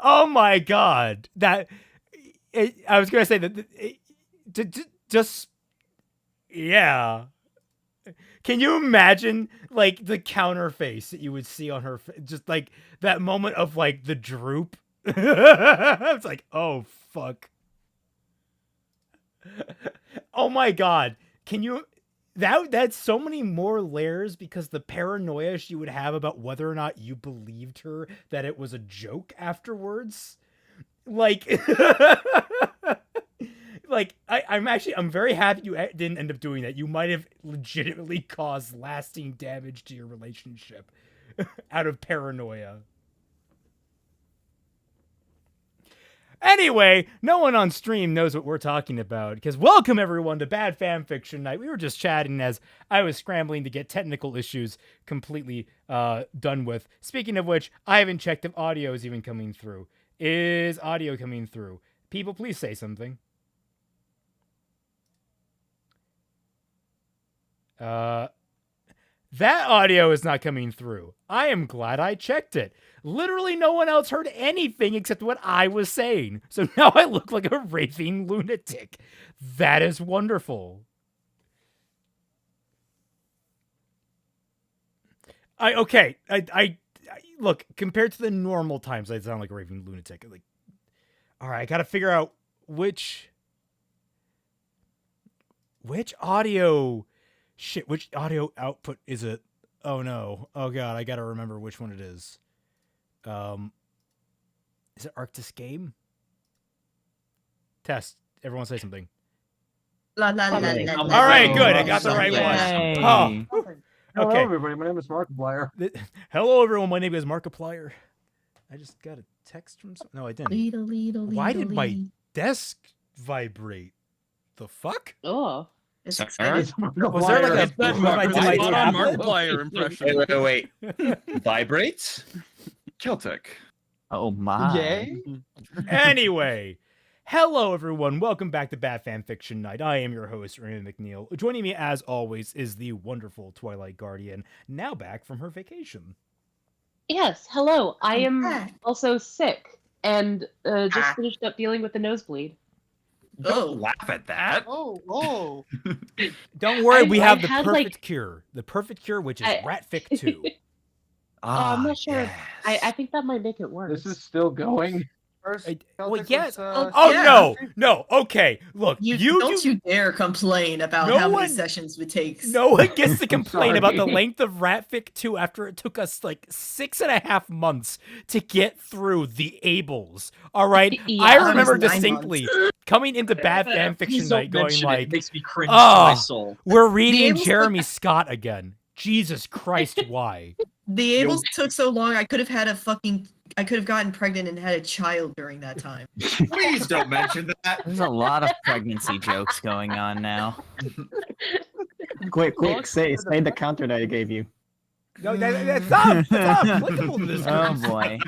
Oh my god! I was gonna say that. Just yeah. Can you imagine like the counter face that you would see on her? Just like that moment of like the droop. It's like, oh fuck. Oh my god. Can you that's so many more layers because the paranoia she would have about whether or not you believed her that it was a joke afterwards. Like like I'm very happy you didn't end up doing that. You might have legitimately caused lasting damage to your relationship out of paranoia. Anyway, no one on stream knows what we're talking about, because welcome everyone to Bad Fanfiction Night. We were just chatting as I was scrambling to get technical issues completely done with. Speaking of which, I haven't checked if audio is even coming through. Is audio coming through? People, please say something. That audio is not coming through. I am glad I checked it. Literally no one else heard anything except what I was saying. So now I look like a raving lunatic. That is wonderful. I look, compared to the normal times, I sound like a raving lunatic. Like, all right, I got to figure out which audio which audio output is it? Oh no. Oh god, I gotta remember which one it is. Is it Arctis Game? Test. Everyone say something. La, la, la, la, la, All right, good. I got the right Yay. one. Oh. Hello, Okay. everybody. My name is Markiplier. Hello, everyone. My name is Markiplier. I just got a text from no, I didn't. Why did my desk vibrate? The fuck? Oh. Was there like a Markiplier impression? Wait. Vibrates? Celtic. Oh my. Yay. Anyway, hello everyone. Welcome back to Bad Fanfiction Night. I am your host, Raymond McNeil. Joining me as always is the wonderful Twilight Guardian, now back from her vacation. Yes, hello. I am also sick and just finished up dealing with the nosebleed. Don't laugh at that. Oh. Don't worry, we have the had, perfect cure. The perfect cure, which is RatFic 2. I'm not sure. Yes. I think that might make it worse. This is still going. Well, yes. Was, No. Okay, look, Don't you dare complain about how many sessions it takes. No one gets to complain sorry. about the length of RatFic 2 after it took us like 6.5 months to get through the Ables. All right, Yeah, I it was remember 9 distinctly coming into Bad Fanfiction Night going like, it makes me cringe to my soul. we're reading Ables Jeremy Scott again. Jesus Christ, why? The Ables took so long. I could have gotten pregnant and had a child during that time. Please don't mention that. There's a lot of pregnancy jokes going on now. Quick, say the counter that I gave you. No, that's not applicable to this. Oh boy.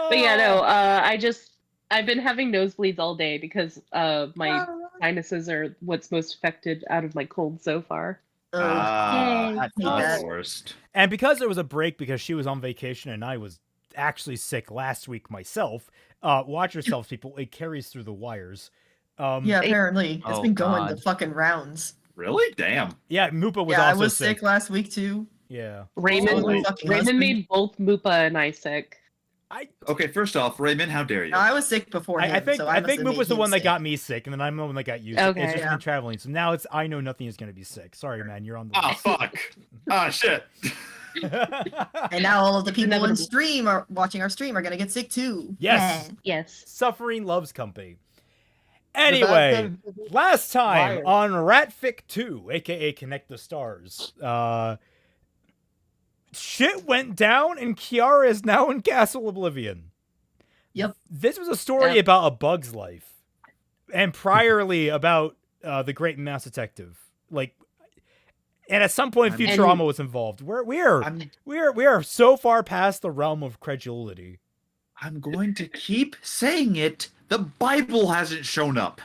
But yeah, no, I've been having nosebleeds all day because my sinuses are what's most affected out of my cold so far. That's that. the worst. And because there was a break because she was on vacation and I was actually sick last week myself, watch yourselves, people. It carries through the wires. Yeah, apparently. It's Oh, been going God. the fucking rounds. Really? Damn. Yeah, Moopa was Yeah, I also was sick last week too. Yeah. Raymond made both Moopa and I sick. Okay, first off, Raymond, how dare you? No, I was sick before him, I think so I think must have Moop was made the one him that sick. got me sick, and then I'm the one that got you sick. Okay. It's just Yeah. been traveling. So now I know nothing is gonna be sick. Sorry, man, you're on the Ah, fuck. Ah, shit. And now all of the people in inevitable. stream are watching our stream are gonna get sick too. Yes. Yes. Suffering loves company. Anyway, last time on RatFic 2, aka Connect the Stars, shit went down and Kiara is now in Castle Oblivion. Yep. This was a story about a bug's life, and priorly about the Great Mouse Detective. Like, and at some point, Futurama was involved. We are so far past the realm of credulity. I'm going to keep saying it. The Bible hasn't shown up.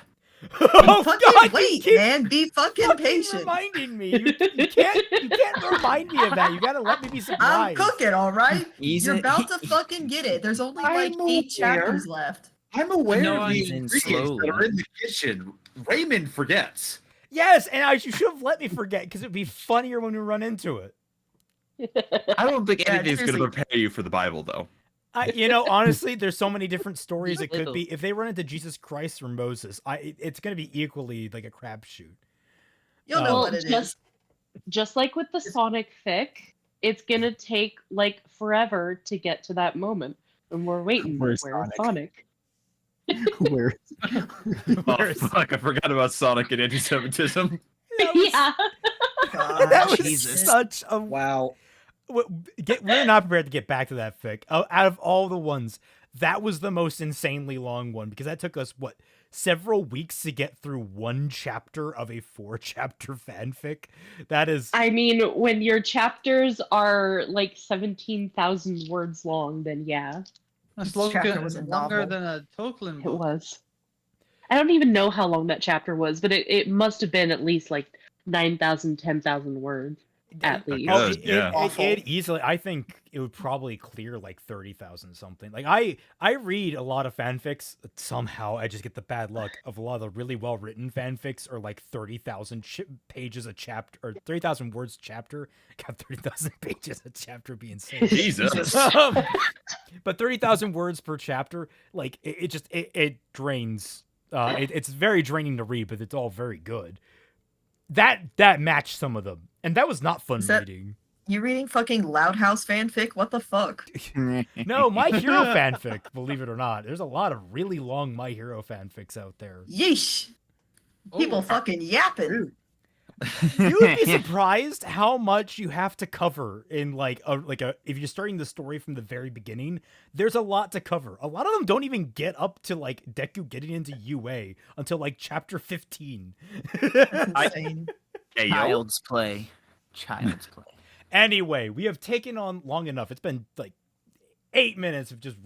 Oh fucking God! wait, you keep man. Be fucking patient. reminding me. You can't remind me of that. You gotta let me be I'm surprised. cooking, all right? He's You're in- about to fucking get it. There's only like I'm 8 aware. chapters left. I'm aware No, of the he's in ingredients that slowly. are in the kitchen. Raymond forgets. Yes, and you should have let me forget because it'd be funnier when we run into it. I don't think Yeah, anything's going to seriously. prepare you for the Bible, though. Honestly, there's so many different stories it could Little. be. If they run into Jesus Christ or Moses, it's gonna be equally like a crapshoot. You'll know Well, what it is. Just like with the Sonic fic, it's gonna take like forever to get to that moment, and we're waiting. Where's Where's Sonic? Where? Where's- Fuck, I forgot about Sonic and anti-Semitism. That was, Yeah. God. that was Jesus. such a Wow. we're not prepared to get back to that fic. Out of all the ones, that was the most insanely long one because that took us several weeks to get through one chapter of a 4-chapter fanfic. That is I mean, when your chapters are like 17,000 words long, then yeah, That's This chapter was a longer novel. than a Tolkien it book. was. I don't even know how long that chapter was, but it must have been at least like 9,000, 10,000 words at least. Oh, Good, yeah. it easily. I think it would probably clear like 30,000 something. Like I read a lot of fanfics. Somehow I just get the bad luck of a lot of the really well written fanfics are like 30,000 pages a chapter or 30,000 words chapter. God, 30,000 pages a chapter would be insane. Jesus. But 30,000 words per chapter, like it drains. It's very draining to read, but it's all very good. That matched some of them, and that was not fun Is that- reading. You reading fucking Loud House fanfic? What the fuck? No, My Hero fanfic, believe it or not. There's a lot of really long My Hero fanfics out there. Yeesh. People Oh, fucking yapping. You would be surprised how much you have to cover in like a if you're starting the story from the very beginning, there's a lot to cover. A lot of them don't even get up to like Deku getting into UA until like chapter 15. Insane. Hey, yo. Child's play. Child's play. Anyway, we have taken on long enough. It's been like 8 minutes of just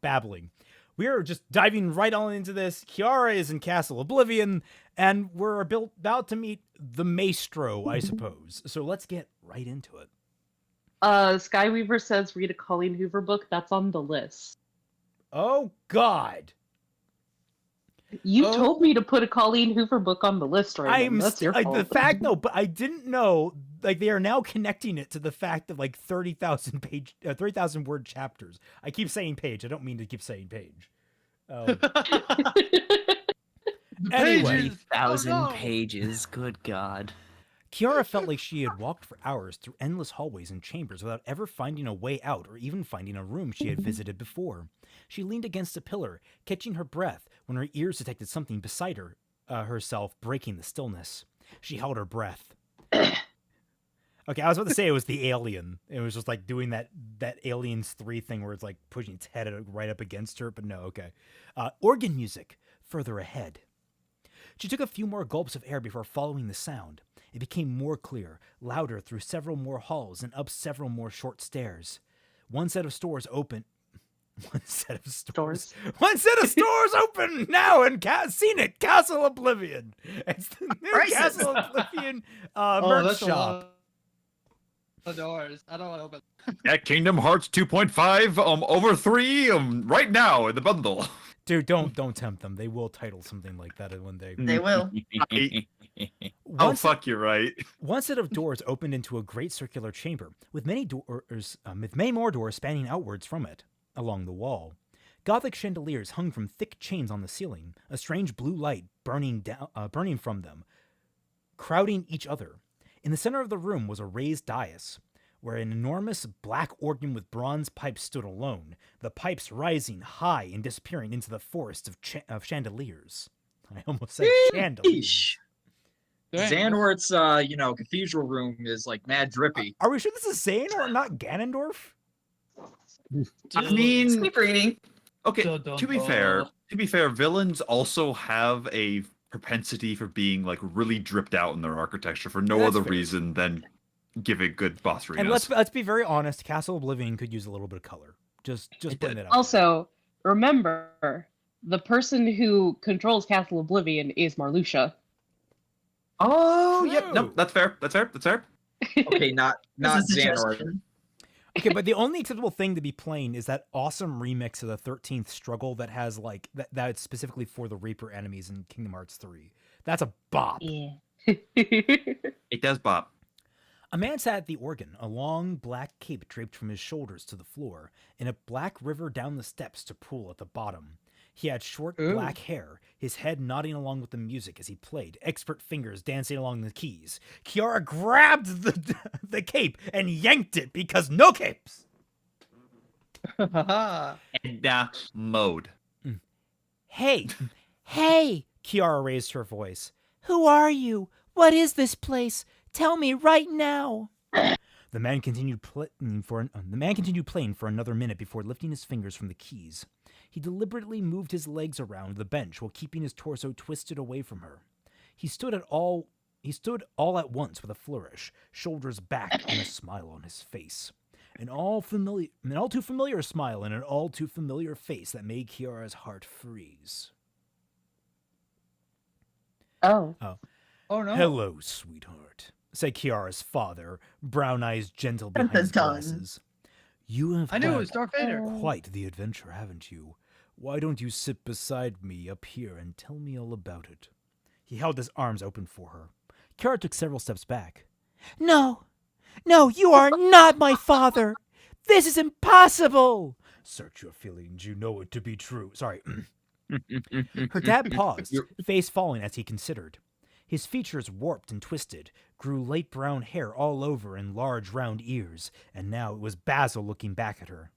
babbling. We are just diving right on into this. Kiara is in Castle Oblivion, and we're about to meet the Maestro, I suppose. So let's get right into it. Skyweaver says read a Colleen Hoover book. That's on the list. Oh, God. You Oh. told me to put a Colleen Hoover book on the list, right? That's your fault. The fact, no, but I didn't know. Like they are now connecting it to the fact of like 30,000 word chapters. I keep saying page. I don't mean to keep saying page. Anyway, pages. 3,000 Oh, no. pages. Good God. Kiara felt like she had walked for hours through endless hallways and chambers without ever finding a way out or even finding a room she had visited before. She leaned against a pillar, catching her breath when her ears detected something beside herself breaking the stillness. She held her breath. Okay, I was about to say it was the alien. It was just like doing that Aliens 3 thing where it's like pushing its head right up against her, but no, okay. Organ music further ahead. She took a few more gulps of air before following the sound. It became more clear, louder through several more halls and up several more short stairs. One set of stores open. One set of stores. One set of stores open now in Scenic Castle Oblivion. It's the new Prices. Castle Oblivion Oh, merch that's a shop. lot of doors. I don't want to open. At Kingdom Hearts 2.5, over 3, right now in the bundle. Dude, don't tempt them. They will title something like that one day. They will. Oh, fuck, you're right. One set of doors opened into a great circular chamber, with many more doors spanning outwards from it, along the wall. Gothic chandeliers hung from thick chains on the ceiling, a strange blue light burning from them, crowding each other. In the center of the room was a raised dais, where an enormous black organ with bronze pipes stood alone, the pipes rising high and disappearing into the forest of chandeliers. I almost said chandeliers. Dang. Xanort's, cathedral room is like mad drippy. Are we sure this is Zane or not Ganondorf? I mean, Keep reading. okay, Dun, dun, to be fair, villains also have a propensity for being like really dripped out in their architecture for no That's other fair. reason than giving good boss And arenas. let's be very honest, Castle Oblivion could use a little bit of color. Just It putting did. it out. Also, remember, the person who controls Castle Oblivion is Marluxia. Oh, yeah. True. Nope. That's fair. That's fair. That's fair. Okay, not That's a Xanor. suggestion. Okay, but the only acceptable thing to be playing is that awesome remix of the 13th Struggle that has like that's specifically for the Reaper enemies in Kingdom Hearts 3. That's a bop. Yeah. It does bop. A man sat at the organ, a long black cape draped from his shoulders to the floor, and a black river down the steps to pool at the bottom. He had short black hair, his head nodding along with the music as he played, expert fingers dancing along the keys. Kiara grabbed the cape and yanked it because no capes! And mode. Hey, hey, Kiara raised her voice. Who are you? What is this place? Tell me right now. The man continued playing for another minute before lifting his fingers from the keys. He deliberately moved his legs around the bench while keeping his torso twisted away from her. He stood all at once with a flourish, shoulders back and a smile on his face. An all too familiar smile and an all too familiar face that made Kiara's heart freeze. Oh. Oh no. Hello, sweetheart, said Kiara's father, brown eyes gentle behind his Dun. glasses. You have I knew it had was Darth Vader. quite the adventure, haven't you? Why don't you sit beside me up here and tell me all about it? He held his arms open for her. Kiara took several steps back. No, you are not my father. This is impossible. Search your feelings, you know it to be true. Sorry. Her dad paused, face falling as he considered. His features warped and twisted, grew light brown hair all over and large round ears, and now it was Basil looking back at her.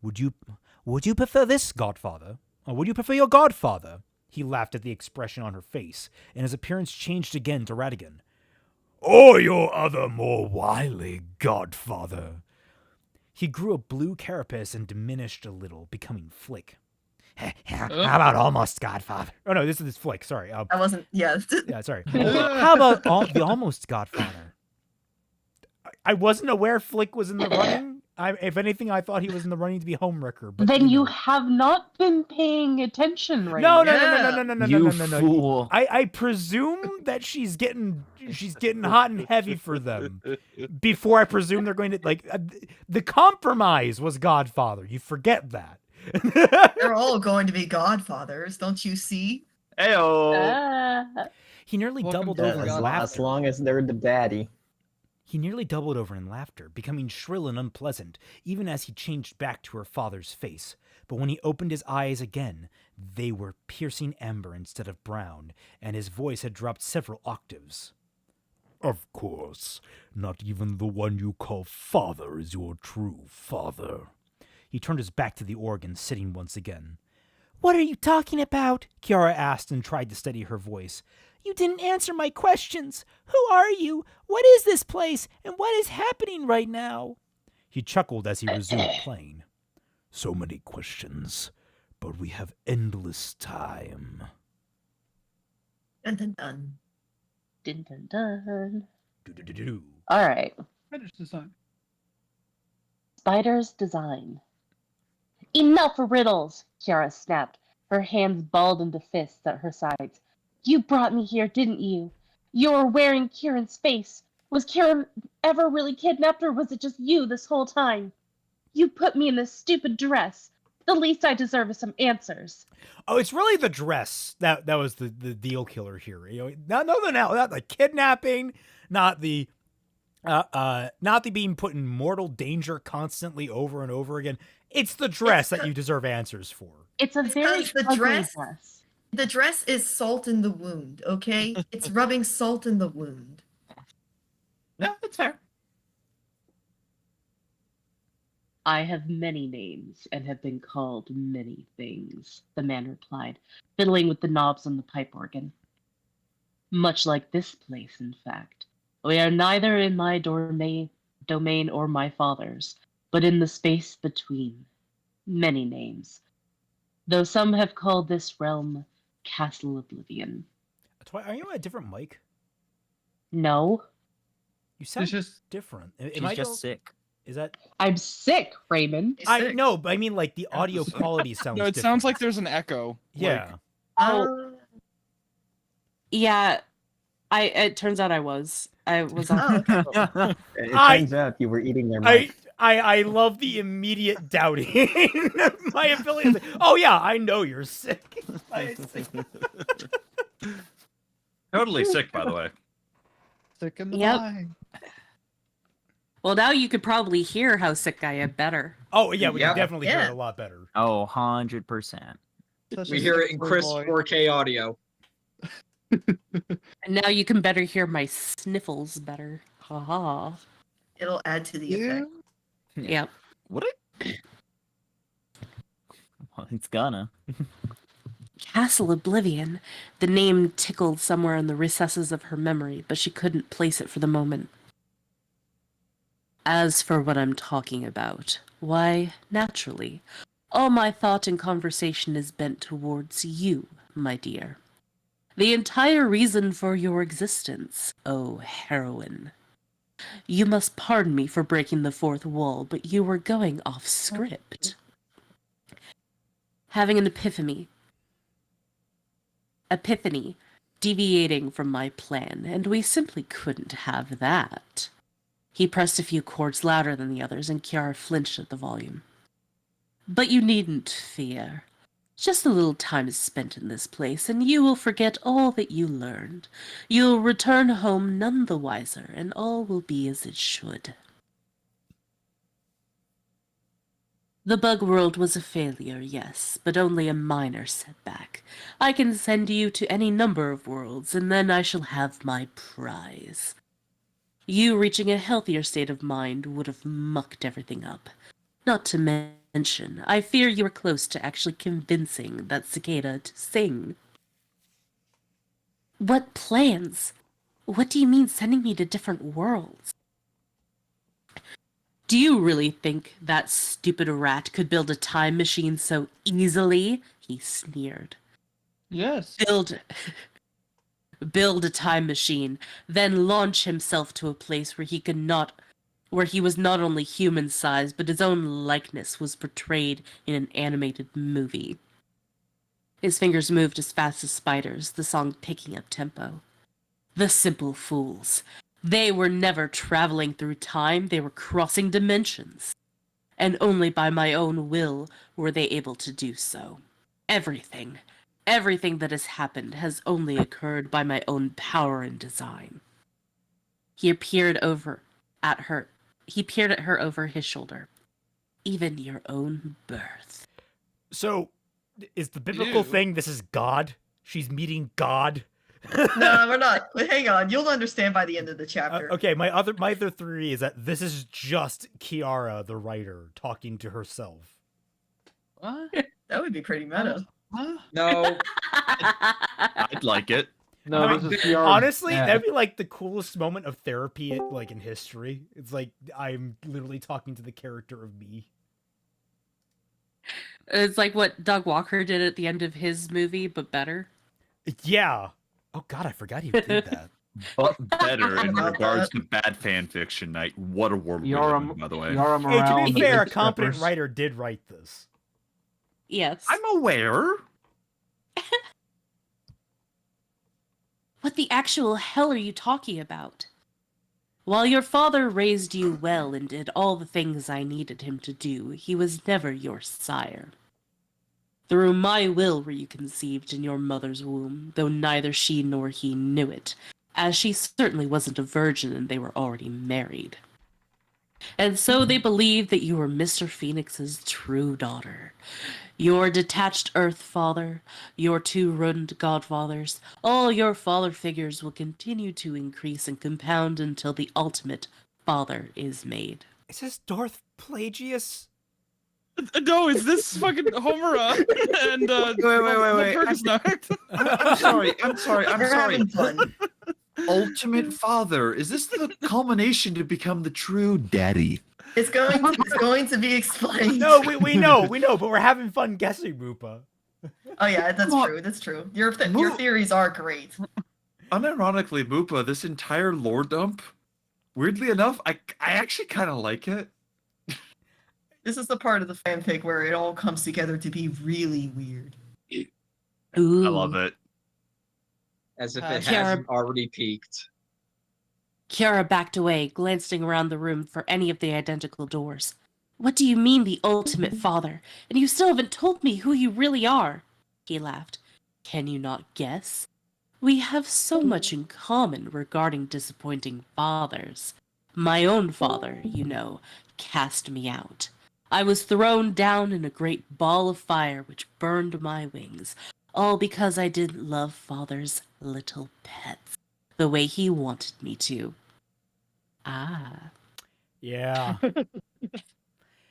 Would you prefer this, godfather? Or would you prefer your godfather? He laughed at the expression on her face, and his appearance changed again to Ratigan. Or your other more wily godfather. He grew a blue carapace and diminished a little, becoming Flick. How about almost godfather? Oh no, this is Flick, sorry. I wasn't, yeah. Yeah, sorry. How about the almost godfather? I wasn't aware Flick was in the running. If anything, I thought he was in the running to be Homewrecker. But Then you know. have not been paying attention right No, now. no. You fool. I presume that she's getting hot and heavy for them. Before I presume they're going to the compromise was Godfather. You forget that. They're all going to be godfathers, don't you see? Heyo. He nearly Welcome doubled to over in God. As laughter. long as they're the daddy. He nearly doubled over in laughter, becoming shrill and unpleasant, even as he changed back to her father's face. But when he opened his eyes again, they were piercing amber instead of brown, and his voice had dropped several octaves. Of course, not even the one you call father is your true father. He turned his back to the organ, sitting once again. What are you talking about? Kiara asked and tried to steady her voice. You didn't answer my questions. Who are you? What is this place? And what is happening right now? He chuckled as he resumed playing. So many questions, but we have endless time. Dun dun dun. Dun, dun, dun. Do-do-do-do. All right. Finish the song. Spider's design. Enough riddles, Kiara snapped, her hands balled into fists at her sides. You brought me here, didn't you? You were wearing Kieran's face. Was Kieran ever really kidnapped, or was it just you this whole time? You put me in this stupid dress. The least I deserve is some answers. Oh, it's really the dress that was the deal killer here. You know, not the kidnapping, not the being put in mortal danger constantly over and over again. It's the dress that you deserve answers for. It's a very because the ugly dress- dress. The dress is salt in the wound, okay? It's rubbing salt in the wound. No, that's fair. I have many names and have been called many things, the man replied, fiddling with the knobs on the pipe organ. Much like this place, in fact. We are neither in my domain or my father's, but in the space between. Many names. Though some have called this realm Castle Oblivion. Are you on a different mic? No. You sound It's just different. She's just sick. Is that? I'm sick, Raymond. He's I sick. know, but I mean, like the audio quality sounds. No, it different. sounds like there's an echo. Yeah. Oh. Yeah, it turns out I was. I was on. Oh, okay. It I- turns out you were eating their mic. I love the immediate doubting of my ability. To say, oh yeah, I know you're sick. Totally sick, by the way. Sick in the Yep. mind. Well, now you could probably hear how sick I am better. Oh yeah, we Yeah. can definitely hear Yeah. it a lot better. Oh, 100%. Such We a hear it sick in boy crisp boy. 4K audio. And now you can better hear my sniffles better. Haha. It'll add to the Yeah. effect. Yep. What? Well, it's gonna. Castle Oblivion. The name tickled somewhere in the recesses of her memory, but she couldn't place it for the moment. As for what I'm talking about, why, naturally, all my thought and conversation is bent towards you, my dear. The entire reason for your existence, oh heroine. You must pardon me for breaking the fourth wall, but you were going off script. Having an epiphany, deviating from my plan, and we simply couldn't have that. He pressed a few chords louder than the others, and Kiara flinched at the volume. But you needn't fear. Just a little time is spent in this place, and you will forget all that you learned. You'll return home none the wiser, and all will be as it should. The bug world was a failure, yes, but only a minor setback. I can send you to any number of worlds, and then I shall have my prize. You reaching a healthier state of mind would have mucked everything up. Not to mention, I fear you are close to actually convincing that cicada to sing. What plans? What do you mean sending me to different worlds? Do you really think that stupid rat could build a time machine so easily? He sneered. Yes. Build a time machine, then launch himself to a place where he was not only human-sized, but his own likeness was portrayed in an animated movie. His fingers moved as fast as spiders, the song picking up tempo. The simple fools. They were never traveling through time, they were crossing dimensions. And only by my own will were they able to do so. Everything that has happened has only occurred by my own power and design. He peered at her over his shoulder. Even your own birth. So, is the biblical thing this is God? She's meeting God. No, we're not. Wait, hang on. You'll understand by the end of the chapter. Okay, my other theory is that this is just Kiara, the writer, talking to herself. What? That would be pretty meta. Huh? No, I'd like it. No, I this mean, is Kiara. honestly, Yeah. that'd be like the coolest moment of therapy, like in history. It's like I'm literally talking to the character of me. It's like what Doug Walker did at the end of his movie, but better. Yeah. Oh God, I forgot he did that. But better in About regards that. to bad fan fiction night. What a world we Kiara, live in, by the way. Kiara Hey, Morale. to be the fair, a Big competent Steppers. writer did write this. Yes. I'm aware. What the actual hell are you talking about? While your father raised you well and did all the things I needed him to do, he was never your sire. Through my will were you conceived in your mother's womb, though neither she nor he knew it, as she certainly wasn't a virgin and they were already married. And so they believed that you were Mr. Phoenix's true daughter. Your detached Earth father, your two ruined godfathers, all your father figures will continue to increase and compound until the ultimate father is made. Is this Darth Plagius? No, is this fucking Homura and Wait. I'm sorry. I'm We're sorry. having fun. Ultimate father. Is this the culmination to become the true daddy? It's going to be explained. No, we know, but we're having fun guessing, Rupa. Oh yeah, that's Come on. true. That's true. Your theories are great. Unironically, Moopa, this entire lore dump, weirdly enough, I actually kind of like it. This is the part of the fanfic where it all comes together to be really weird. Ooh. I love it. As if it Kiara- hasn't already peaked. Kiara backed away, glancing around the room for any of the identical doors. What do you mean, the ultimate father? And you still haven't told me who you really are? He laughed. Can you not guess? We have so much in common regarding disappointing fathers. My own father, you know, cast me out. I was thrown down in a great ball of fire which burned my wings, all because I didn't love father's little pets the way he wanted me to. Ah. Yeah.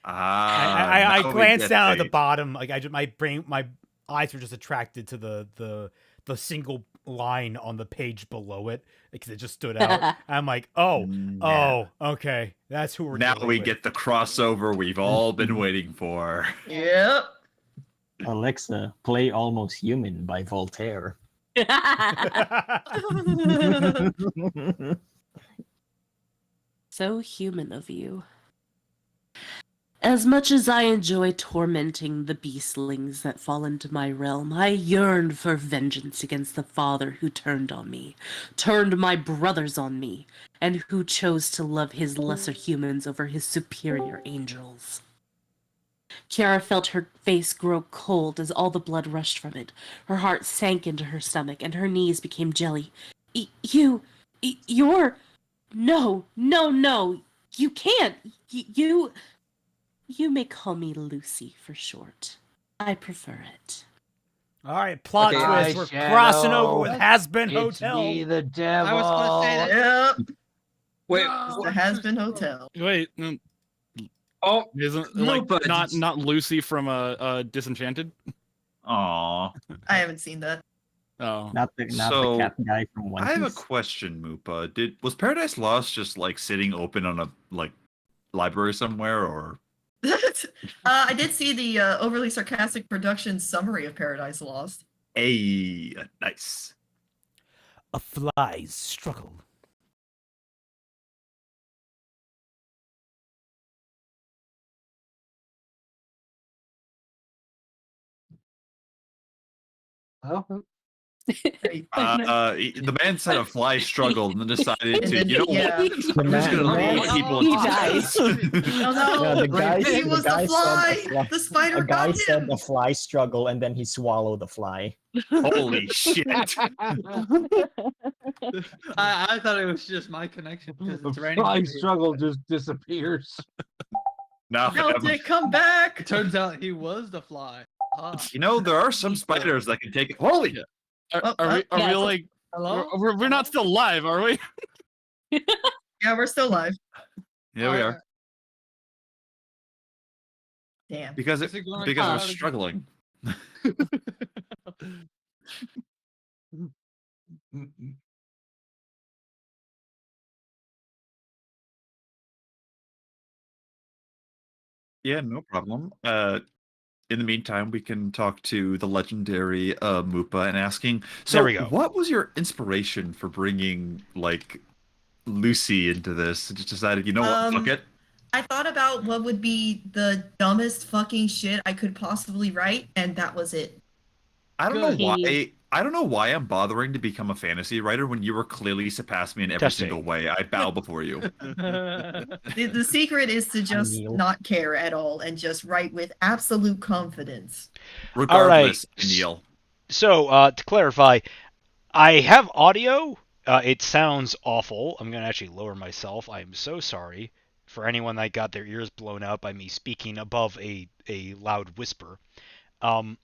Ah, I now we glanced get down at the it. bottom. Like my eyes were just attracted to the single line on the page below it because it just stood out. I'm like, oh, okay, that's who we're. Now dealing we with. get the crossover we've all been waiting for. Yep. Alexa, play Almost Human by Voltaire. So human of you. As much as I enjoy tormenting the beastlings that fall into my realm, I yearn for vengeance against the father who turned on me, turned my brothers on me, and who chose to love his lesser humans over his superior angels. Kiara felt her face grow cold as all the blood rushed from it. Her heart sank into her stomach, and her knees became jelly. You're... No, you can't. You may call me Lucy for short. I prefer it. All right, plot Okay, twist. We're Eyeshadow. crossing over with Has Been It's Hotel. me, the devil. I was gonna say that. Yep. Wait, It's the Has Been Hotel. Wait, oh, isn't no, like but not Lucy from Disenchanted? Aw. I haven't seen that. Oh, Not the So, cat guy from One I have a Piece. question, Moopa. Was Paradise Lost just like sitting open on a library somewhere, or I did see the overly sarcastic production summary of Paradise Lost. a nice? A fly's struggle. Oh, The man said a fly struggled and then decided And to. then, You know yeah. what? The I'm just man- gonna the man- put people He in dies. Oh no! No, the guy, He the was guy the fly. said a fly. The spider A guy got said him. a fly struggle and then he swallowed the fly. Holy shit! I thought it was just my connection because the it's raining. fly here. struggle just disappears. Now, Celtic, come back. It turns out he was the fly. Ah. you know there are some spiders that can take it. Holy! Yeah. Oh, Are we yes. like Hello? we're not still live, are we? Yeah, we're still live. Here we are. Damn. Because Is it gonna because come we're out again? struggling. Yeah, no problem. In the meantime, we can talk to the legendary Moopa and asking. So, There we go. what was your inspiration for bringing like Lucy into this? Just decided, you know what, fuck it. I thought about what would be the dumbest fucking shit I could possibly write, and that was it. I don't know Good. why. I don't know why I'm bothering to become a fantasy writer when you were clearly surpassed me in every Testing. single way. I bow before you. The secret is to just Neil. not care at all and just write with absolute confidence. Regardless, Neil. So, to clarify, I have audio. It sounds awful. I'm going to actually lower myself. I'm so sorry for anyone that got their ears blown out by me speaking above a loud whisper. My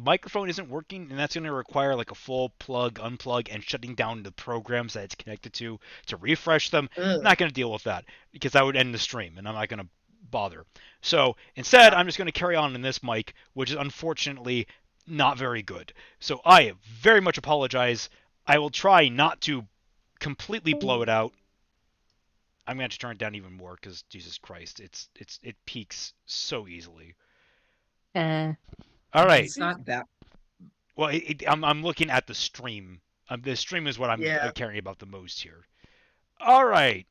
microphone isn't working, and that's going to require like a full plug, unplug, and shutting down the programs that it's connected to refresh them. I'm not going to deal with that because that would end the stream, and I'm not going to bother. So instead, I'm just going to carry on in this mic, which is unfortunately not very good. So I very much apologize. I will try not to completely blow it out. I'm going to turn it down even more because Jesus Christ, it peaks so easily. All right. It's not that. Well, I'm looking at the stream. The stream is what I'm Yeah. caring about the most here. All right.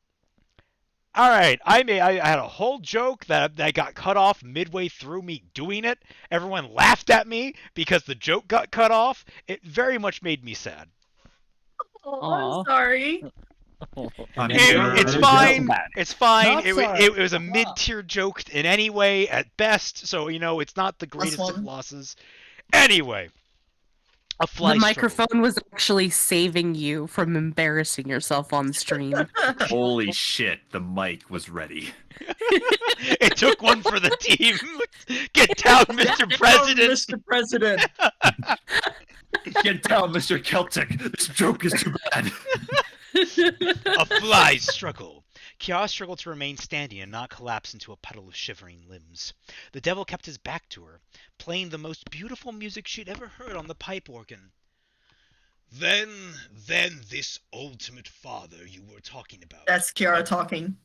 All right, I had a whole joke that got cut off midway through me doing it. Everyone laughed at me because the joke got cut off. It very much made me sad. Oh, I'm sorry. It's fine. It's fine. Not It sorry. was a mid-tier joke in any way at best, so it's not the greatest of one. losses. Anyway, a fly The struggle. microphone was actually saving you from embarrassing yourself on stream. Holy shit, the mic was ready. It took one for the team. Get down, Mr. President. Mr. President. Get down, Mr. Celtic. This joke is too bad. A fly struggle. Kiara struggled to remain standing and not collapse into a puddle of shivering limbs. The devil kept his back to her, playing the most beautiful music she'd ever heard on the pipe organ. Then this ultimate father you were talking about. That's Kiara talking.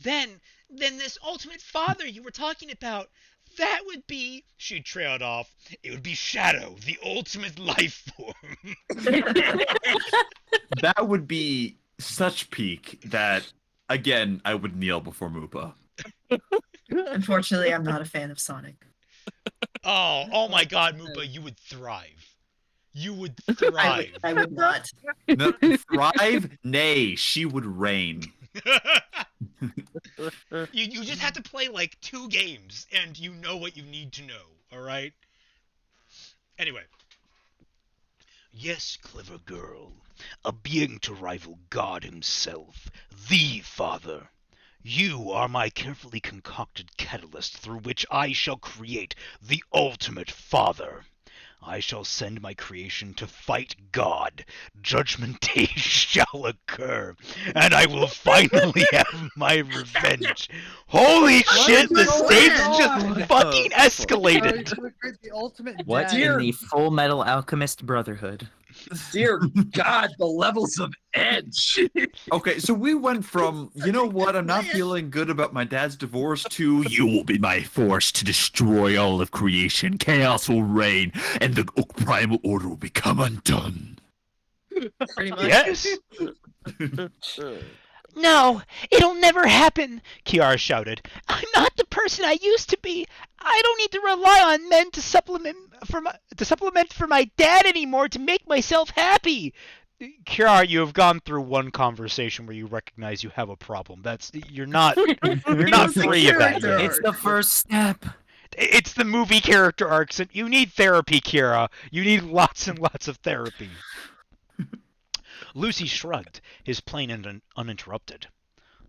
Then this ultimate father you were talking about. That would be, she trailed off, it would be Shadow, the ultimate life form. That would be such peak that, again, I would kneel before Moopa. Unfortunately, I'm not a fan of Sonic. Oh my god, Moopa, you would thrive. You would thrive. I would not. No, thrive? Nay, she would reign. You just have to play like 2 games and you know what you need to know, alright? Anyway. Yes, clever girl. A being to rival God himself, the Father. You are my carefully concocted catalyst through which I shall create the ultimate Father. I shall send my creation to fight God. Judgment Day shall occur, and I will finally have my revenge. Holy shit, the stakes just fucking escalated. The ultimate What dad. in the Full Metal Alchemist Brotherhood? Dear God, the levels of edge. Okay, so we went from, you know what, I'm not feeling good about my dad's divorce, to, you will be my force to destroy all of creation, chaos will reign, and the primal order will become undone. Pretty much. Yes. No, it'll never happen, Kiara shouted. I'm not the person I used to be. I don't need to rely on men to supplement for my dad anymore to make myself happy. Kiara, you have gone through one conversation where you recognize you have a problem. You're not free of that yet. It's the first step. It's the movie character arcs, and you need therapy, Kiara. You need lots and lots of therapy. Lucy shrugged, his plane uninterrupted.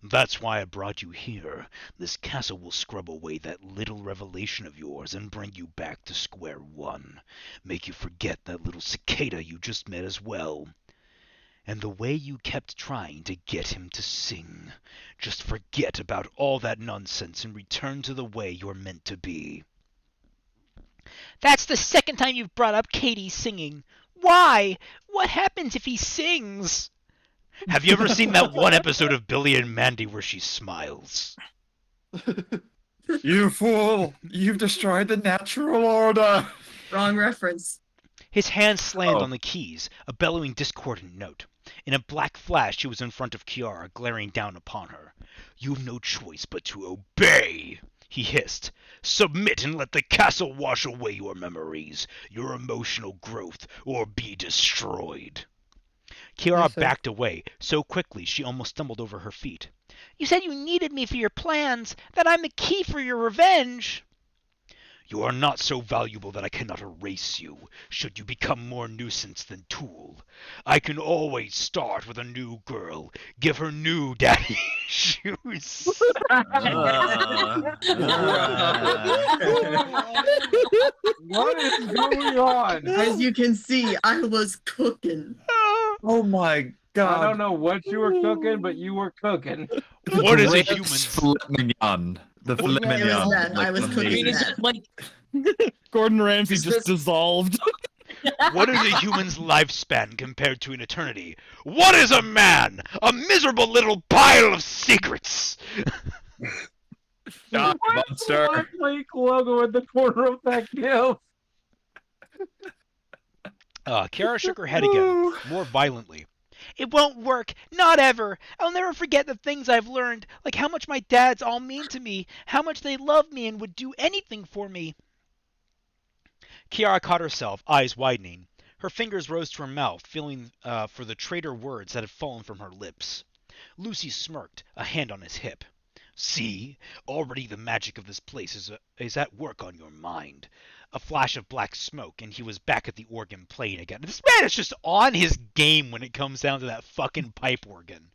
That's why I brought you here. This castle will scrub away that little revelation of yours and bring you back to square one. Make you forget that little cicada you just met as well. And the way you kept trying to get him to sing. Just forget about all that nonsense and return to the way you're meant to be. That's the second time you've brought up Katie singing. Why? What happens if he sings? Have you ever seen that one episode of Billy and Mandy where she smiles? You fool! You've destroyed the natural order! Wrong reference. His hand slammed on the keys, a bellowing discordant note. In a black flash, he was in front of Kiara, glaring down upon her. You have no choice but to obey, he hissed. Submit and let the castle wash away your memories, your emotional growth, or be destroyed. Kiara backed away, so quickly she almost stumbled over her feet. You said you needed me for your plans, that I'm the key for your revenge. You are not so valuable that I cannot erase you, should you become more nuisance than tool. I can always start with a new girl, give her new daddy shoes. What is going on? As you can see, I was cooking. Oh my god. I don't know what you were cooking, but you were cooking. What is a Great human's... filet mignon. The filet Yeah, it was mignon. that. I was cooking amazing. that. Gordon Ramsay just dissolved. What is a human's lifespan compared to an eternity? What is a man? A miserable little pile of secrets! Stop, monster. Black Lake logo in the corner of that gift. Kiara shook her head again, more violently. It won't work. Not ever. I'll never forget the things I've learned, like how much my dads all mean to me, how much they love me and would do anything for me. Kiara caught herself, eyes widening. Her fingers rose to her mouth, feeling for the traitor words that had fallen from her lips. Lucy smirked, a hand on his hip. See, already the magic of this place is at work on your mind. A flash of black smoke, and he was back at the organ playing again. This man is just on his game when it comes down to that fucking pipe organ.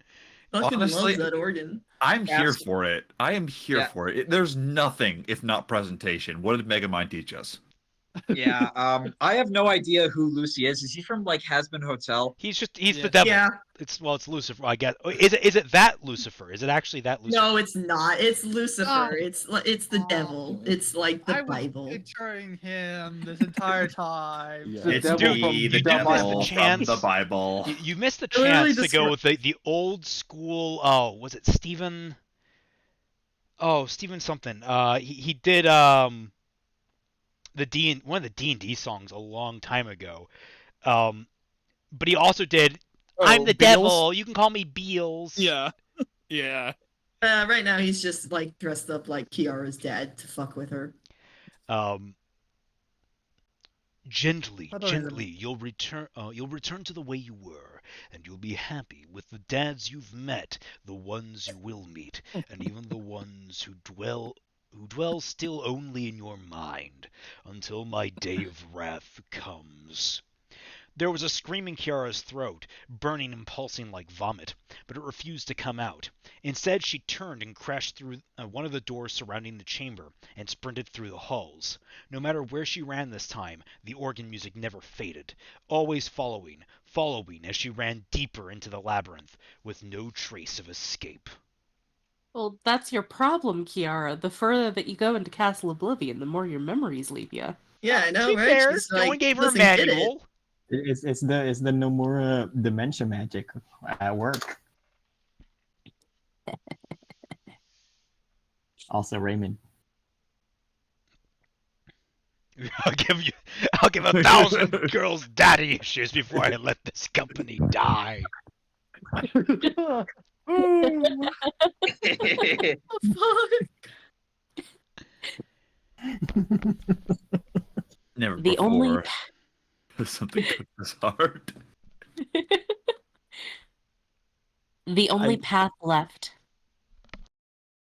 Fucking Honestly, loves that organ. I'm here for it. I am here for it. There's nothing if not presentation. What did Megamind teach us? Yeah, I have no idea who Lucy is. Is he from like Hasbin Hotel? He's the devil. Yeah. It's Lucifer, I guess. Is it that Lucifer? Is it actually that Lucifer? No, it's not. It's Lucifer. It's the devil. It's like the I was Bible. picturing him this entire time. It's devil me, from the the devil chance. from the Bible. You missed the Literally chance to go with the old school. Oh, was it Stephen? Oh, Stephen something. He did one of the D&D songs a long time ago. But he also did I'm the devil. You can call me Beals. Yeah. Yeah. Right now he's just like dressed up like Kiara's dad to fuck with her. Gently, How about gently, you'll return to the way you were, and you'll be happy with the dads you've met, the ones you will meet, and even the ones who dwell still only in your mind, until my day of wrath comes. There was a scream in Kiara's throat, burning and pulsing like vomit, but it refused to come out. Instead, she turned and crashed through one of the doors surrounding the chamber and sprinted through the halls. No matter where she ran this time, the organ music never faded, always following as she ran deeper into the labyrinth, with no trace of escape. Well, that's your problem, Kiara. The further that you go into Castle Oblivion, the more your memories leave you. Yeah, I know, To be right? fair, She's no one like, gave her a doesn't get it. manual. It's the Nomura dementia magic at work. Also, Raymond. I'll give 1,000 girls daddy issues before I let this company die. Never The only something took this hard. The only path left.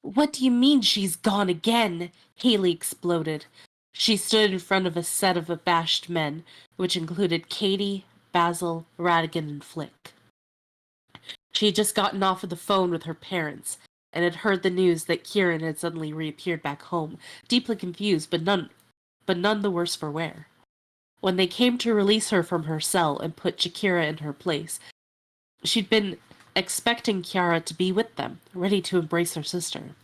What do you mean she's gone again? Haley exploded. She stood in front of a set of abashed men, which included Katie, Basil, Radigan, and Flick. She had just gotten off of the phone with her parents, and had heard the news that Kieran had suddenly reappeared back home, deeply confused, but none the worse for wear. When they came to release her from her cell and put Shakira in her place, she'd been expecting Kiara to be with them, ready to embrace her sister.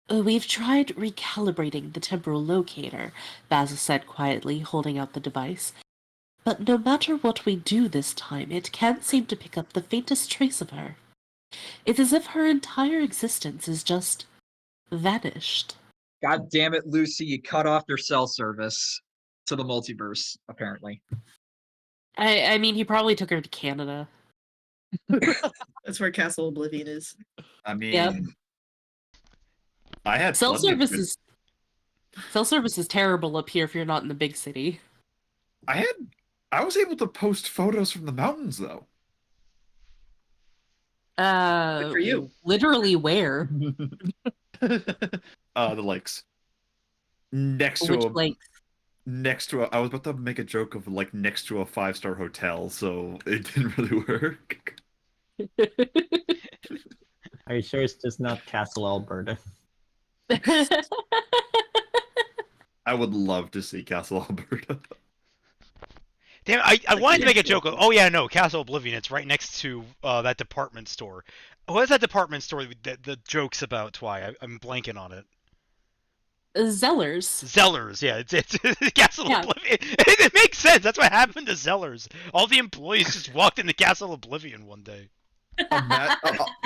We've tried recalibrating the temporal locator, Basil said quietly, holding out the device. But no matter what we do this time, it can't seem to pick up the faintest trace of her. It's as if her entire existence is just vanished. God damn it, Lucy, you cut off their cell service to the multiverse, apparently. I mean, he probably took her to Canada. That's where Castle Oblivion is. I mean, Yep. I had Cell plenty of service is terrible up here if you're not in the big city. I was able to post photos from the mountains though. Good for you. Literally where? The lakes. Next to Which a lakes? next to a, I was about to make a joke of like next to a 5-star hotel, so it didn't really work. Are you sure it's just not Castle Alberta? I would love to see Castle Alberta. Damn, I wanted to make a joke. Oh yeah, no, Castle Oblivion. It's right next to that department store. What is that department store? The jokes about Twy. I'm blanking on it. Zellers. Zellers, yeah, it's Castle Yeah. Oblivion. It makes sense. That's what happened to Zellers. All the employees just walked into Castle Oblivion one day.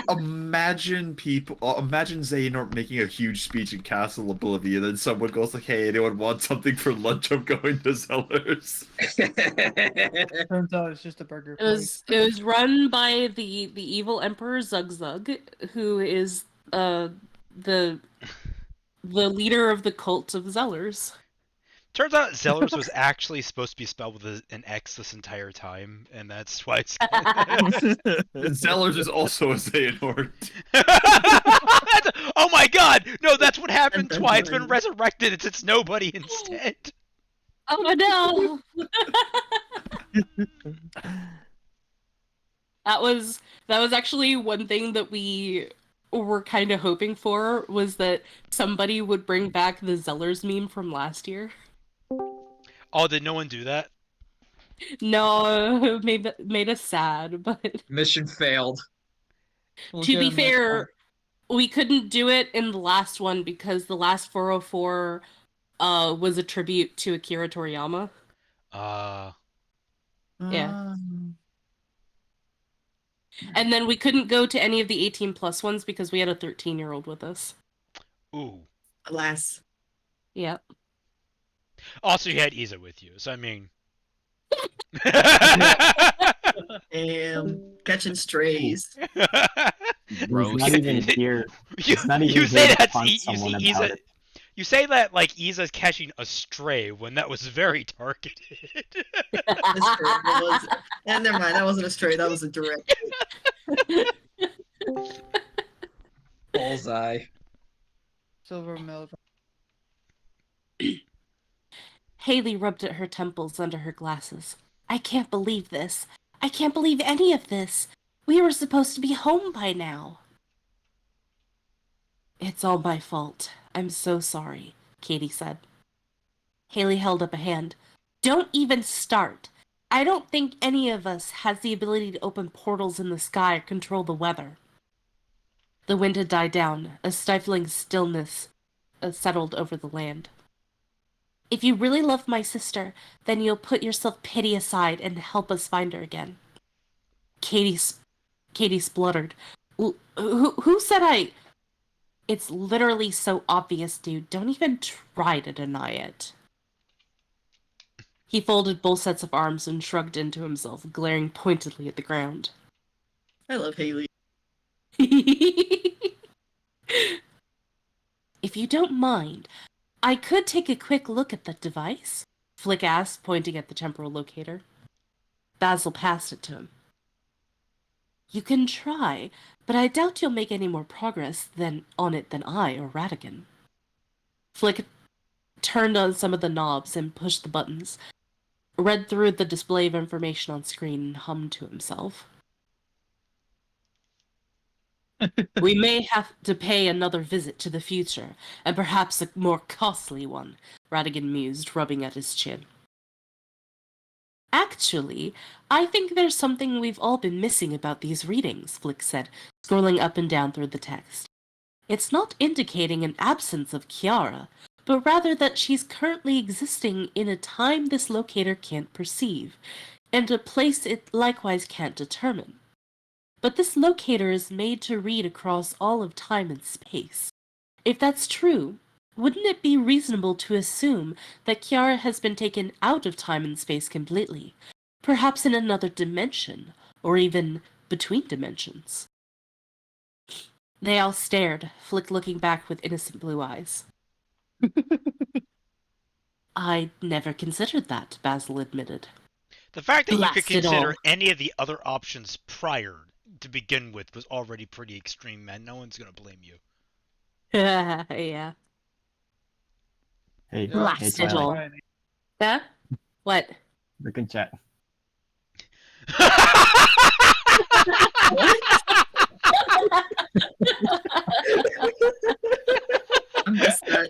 Imagine people. Imagine Xehanort making a huge speech in Castle Oblivion, and then someone goes like, "Hey, anyone want something for lunch? I'm going to Zellers." Turns out it's just a burger It place. was run by the evil Emperor Zugzug, who is the leader of the cult of Zellers. Turns out Zellers was actually supposed to be spelled with an X this entire time, and that's why it's. Zellers is also a Xehanort. Oh my god! No, that's what happened twice. It's been resurrected. It's nobody instead. Oh no! that was actually one thing that we were kind of hoping for, was that somebody would bring back the Zellers meme from last year. Oh, did no one do that? No, it made us sad, but Mission failed. to be fair, we couldn't do it in the last one because the last 404 was a tribute to Akira Toriyama. Yeah. And then we couldn't go to any of the 18+ ones because we had a 13-year-old with us. Ooh. Alas. Yep. Also, you had Iza with you, so I mean. And catching strays. Bro, not even here. It's not even You say here to that's taunt someone about Iza. it. You say that like Iza's catching a stray when that was very targeted. That's true. It was. And never mind, that wasn't a stray, that was a direct. Bullseye. Silver milk. Haley rubbed at her temples under her glasses. I can't believe this. I can't believe any of this. We were supposed to be home by now. It's all my fault. I'm so sorry, Katie said. Haley held up a hand. Don't even start. I don't think any of us has the ability to open portals in the sky or control the weather. The wind had died down. A stifling stillness settled over the land. If you really love my sister, then you'll put your self-pity aside and help us find her again. Katie spluttered. Who said I... It's literally so obvious, dude. Don't even try to deny it. He folded both sets of arms and shrugged into himself, glaring pointedly at the ground. I love Haley. If you don't mind, I could take a quick look at that device, Flick asked, pointing at the temporal locator. Basil passed it to him. You can try, but I doubt you'll make any more progress on it than I or Ratigan. Flick turned on some of the knobs and pushed the buttons, read through the display of information on screen, and hummed to himself. We may have to pay another visit to the future, and perhaps a more costly one, Ratigan mused, rubbing at his chin. Actually, I think there's something we've all been missing about these readings, Flick said, scrolling up and down through the text. It's not indicating an absence of Kiara, but rather that she's currently existing in a time this locator can't perceive, and a place it likewise can't determine. But this locator is made to read across all of time and space. If that's true, wouldn't it be reasonable to assume that Kiara has been taken out of time and space completely, perhaps in another dimension, or even between dimensions? They all stared, Flick looking back with innocent blue eyes. I never considered that, Basil admitted. The fact that you could Blasted consider all. any of the other options prior to begin with was already pretty extreme, man. No one's gonna blame you. Yeah. Hey, hey, Blasted all. Twilight. Huh? What? Look in chat. I missed that.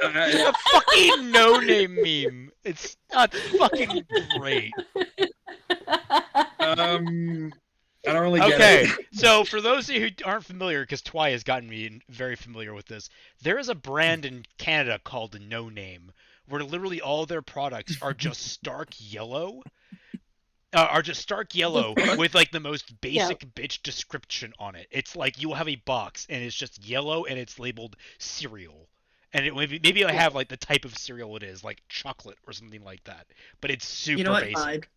A fucking no-name meme. It's not fucking great. I don't really get Okay, it. so for those of you who aren't familiar, because Twy has gotten me very familiar with this, there is a brand in Canada called No Name, where literally all their products are just stark yellow, are just stark yellow with like the most basic bitch description on it. It's like you'll have a box and it's just yellow and it's labeled cereal. And maybe I have like the type of cereal it is, like chocolate or something like that. But it's super You know what? basic.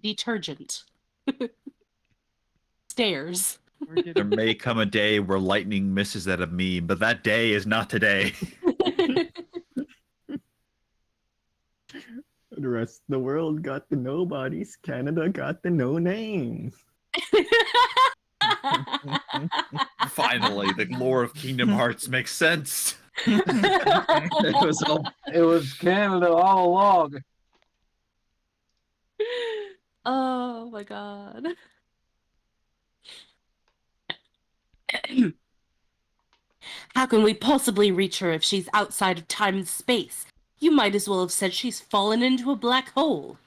Detergent. Stairs. There may come a day where lightning misses at a meme, but that day is not today. The rest of the world got the nobodies. Canada got the no names. Finally, the lore of Kingdom Hearts makes sense. It was Canada all along. Oh my god. How can we possibly reach her if she's outside of time and space? You might as well have said she's fallen into a black hole.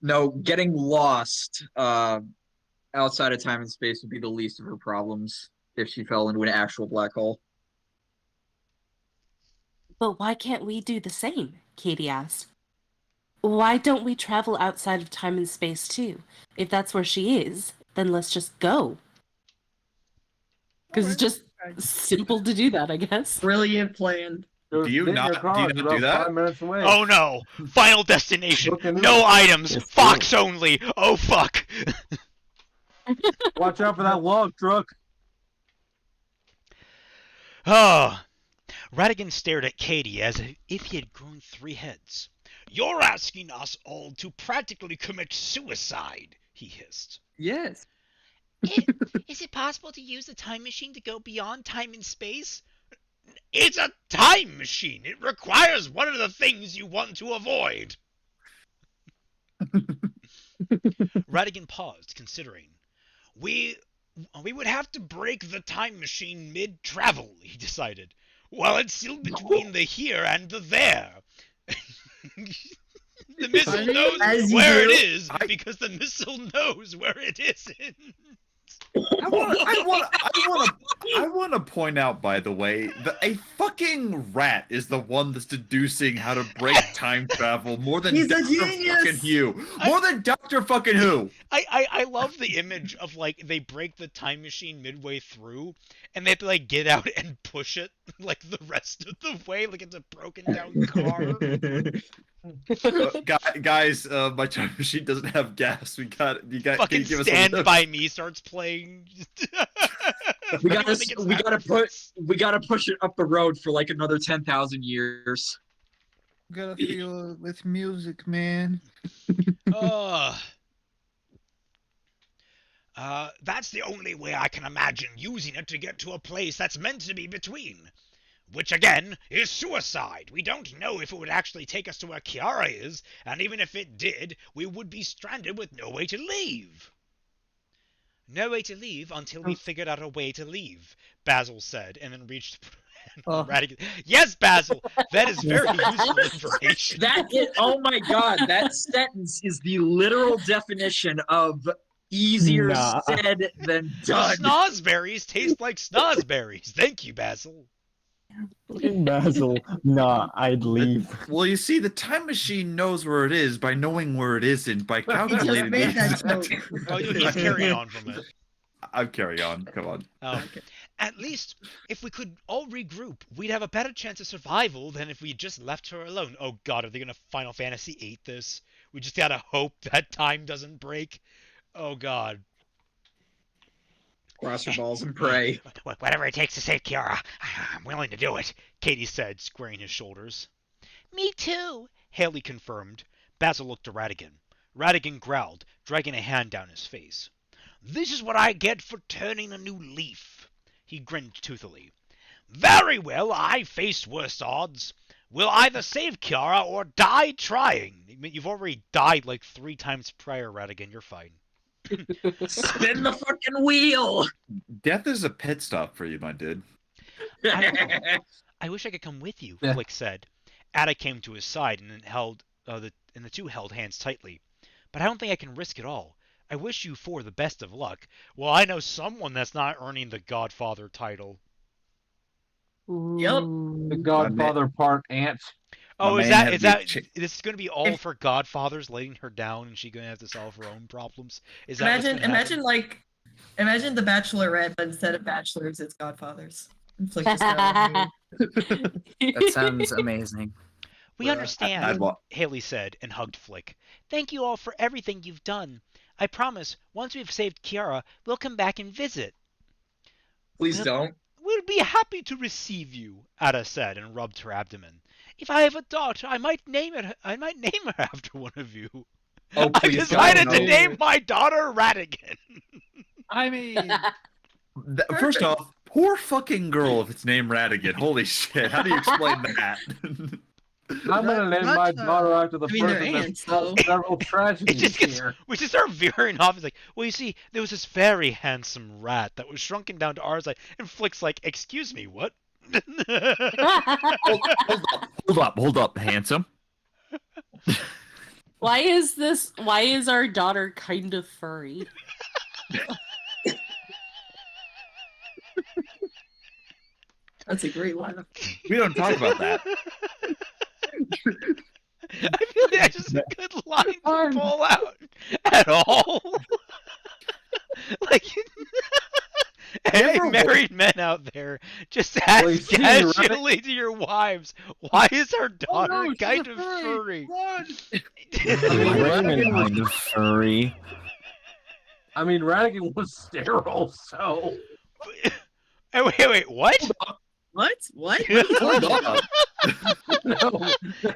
No, getting lost outside of time and space would be the least of her problems if she fell into an actual black hole. But why can't we do the same? Katie asked. Why don't we travel outside of time and space too? If that's where she is, then let's just go. Because it's just simple to do that, I guess. Brilliant plan. Do you not do that? 5 minutes away. Oh no! Final destination! No items! Fox only! Oh fuck! Watch out for that log truck. Oh. Ratigan stared at Katie as if he had grown 3 heads. You're asking us all to practically commit suicide, he hissed. Yes. Is it possible to use the time machine to go beyond time and space? It's a time machine. It requires one of the things you want to avoid. Ratigan paused, considering. We would have to break the time machine mid-travel, he decided. Well, it's still between the here and the there. The missile knows where it is because the missile knows where it isn't. I want to point out, by the way, that a fucking rat is the one that's deducing how to break time travel more than He's a Dr. genius! fucking Who. More than Dr. fucking Who. I love the image of like they break the time machine midway through and they have to like get out and push it like the rest of the way like it's a broken down car. Guys, my time machine doesn't have gas. You got. Fucking can you give us Stand a By Me starts playing. We gotta push it up the road for like another 10,000 years. Gotta feel it with music, man. That's the only way I can imagine using it to get to a place that's meant to be between. Which, again, is suicide. We don't know if it would actually take us to where Kiara is, and even if it did, we would be stranded with no way to leave. No way to leave until we figured out a way to leave, Basil said, and then reached Ratigan. Yes, Basil, that is very useful information. Oh my god, that sentence is the literal definition of easier said than done. Snozberries taste like snozberries. Thank you, Basil. Fucking Basil. Nah, I'd leave. Well, you see, the time machine knows where it is by knowing where it isn't by calculating it. Oh, he's carrying on from it. I'm carrying on. Come on. At least, if we could all regroup, we'd have a better chance of survival than if we just left her alone. Oh god, are they gonna Final Fantasy VIII this? We just gotta hope that time doesn't break. Oh god. Cross your balls and pray. Whatever it takes to save Kiara, I'm willing to do it, Katie said, squaring his shoulders. Me too, Haley confirmed. Basil looked to Ratigan. Ratigan growled, dragging a hand down his face. This is what I get for turning a new leaf. He grinned toothily. Very well, I face worse odds. We'll either save Kiara or die trying. You've already died like 3 times prior, Ratigan. You're fine. Spin the fucking wheel! Death is a pit stop for you, my dude. I wish I could come with you, Flick said. Ada came to his side and the two held hands tightly. But I don't think I can risk it all. I wish you 4 the best of luck. Well, I know someone that's not earning the Godfather title. Yep. The Godfather part aunt. Oh, My is man that had is me that this is going to be all for Godfathers letting her down, and she's going to have to solve her own problems? Is that what's gonna happen? Imagine the Bachelorette, but instead of bachelors, it's Godfathers. Inflict a spell on you. That sounds amazing. We understand, I'd wa- Haley said and hugged Flick. Thank you all for everything you've done. I promise, once we've saved Kiara, we'll come back and visit. Please don't. We'll be happy to receive you, Ada said and rubbed her abdomen. If I have a daughter, I might name her after one of you. Oh, I please decided don't. to name my daughter Ratigan. I mean, First off, poor fucking girl if it's named Ratigan. Holy shit! How do you explain that? I'm gonna name my daughter after the person that's caused several tragedies here. We just start veering off. It's like, well, you see, there was this very handsome rat that was shrunken down to our size, and Flick's like, excuse me, what? Hold up, handsome. Why is our daughter kind of furry? That's a great one. We don't talk about that. I feel like that's just a good line to pull out at all. Like, any married men out there, just ask casually to your wives, why is our daughter kind of furry? Kind of furry. I mean, Ratigan was sterile, so. Wait, what? What? Hold up. No.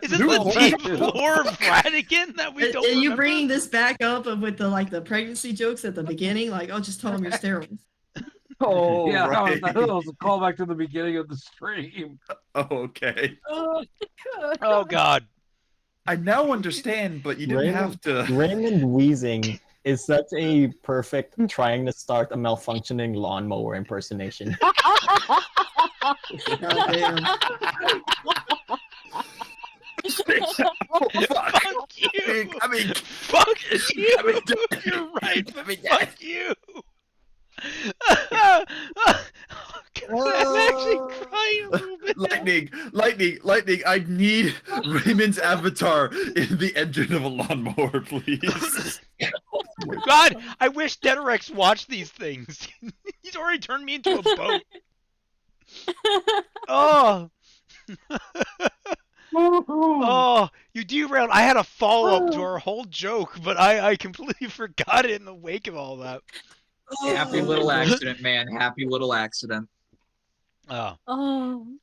Is this the deep lore of Ratigan that we don't Are you remember? bringing this back up with the pregnancy jokes at the beginning? Like, oh, just tell them you're sterile. Oh, Yeah, right. that was a callback to the beginning of the stream. Oh, okay. Oh, God. I now understand, but you didn't have to. Raymond wheezing is such a perfect trying to start a malfunctioning lawnmower impersonation. Oh, damn. Fuck you! I mean, fuck you! I mean, You're right. I mean, Fuck you! Oh, God, I'm actually crying a little bit. Lightning! I need Raymond's avatar in the engine of a lawnmower, please. God, I wish Deterex watched these things. He's already turned me into a boat. Oh. Oh, you derailed. I had a follow-up to our whole joke, but I completely forgot it in the wake of all that. Happy little accident, man. Happy little accident. Oh.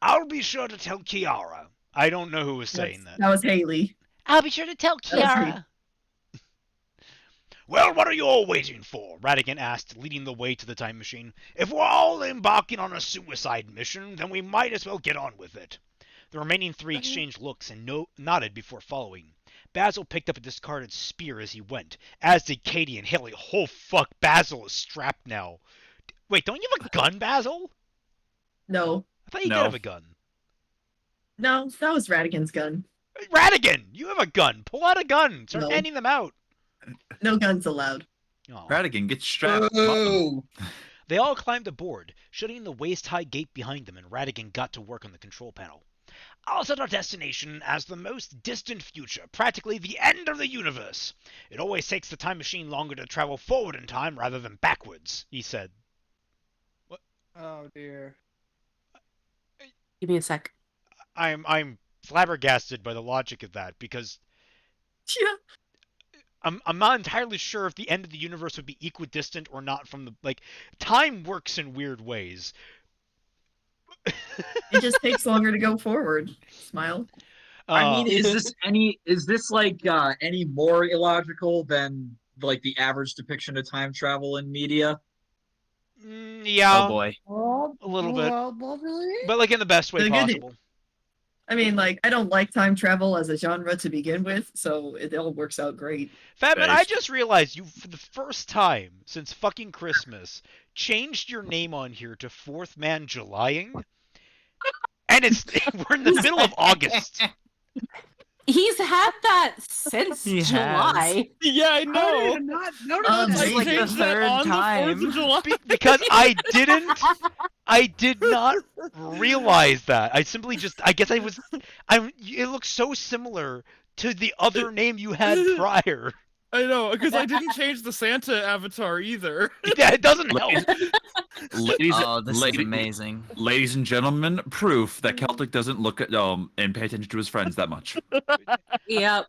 I'll be sure to tell Kiara. I don't know who was saying that. That was Haley. I'll be sure to tell Kiara. Well, what are you all waiting for? Ratigan asked, leading the way to the time machine. If we're all embarking on a suicide mission, then we might as well get on with it. The remaining three exchanged looks and nodded before following. Basil picked up a discarded spear as he went, as did Katie and Haley. Oh, fuck, Basil is strapped now. Wait, don't you have a gun, Basil? No. I thought you did have a gun. No, that was Ratigan's gun. Ratigan, you have a gun. Pull out a gun. Start No. handing them out. No guns allowed. Oh. Ratigan, get strapped. They all climbed aboard, shutting the waist-high gate behind them, and Ratigan got to work on the control panel. I'll set our destination as the most distant future, practically the end of the universe. It always takes the time machine longer to travel forward in time rather than backwards, he said. What? Oh dear. Give me a sec. I'm flabbergasted by the logic of that, because Yeah. I'm not entirely sure if the end of the universe would be equidistant or not from the, like, time works in weird ways. It just takes longer to go forward. Smile. I mean, is this like any more illogical than like the average depiction of time travel in media? Yeah. Oh boy. A little bit. But like in the best way possible. I mean, like, I don't like time travel as a genre to begin with, so it all works out great. Fatman, I just realized you, for the first time since fucking Christmas, changed your name on here to Fourth Man Julying, and we're in the middle of August. He's had that since He has. July. Yeah, I How know. did it not I notice It's like the changed that third on time. the 4th of July. Because I did not realize that. I simply just, I guess it looks so similar to the other name you had prior. I know, because I didn't change the Santa avatar either. Yeah, it doesn't help. Ladies, Oh, this is amazing. Ladies and gentlemen, proof that Celtic doesn't look at and pay attention to his friends that much. Yep.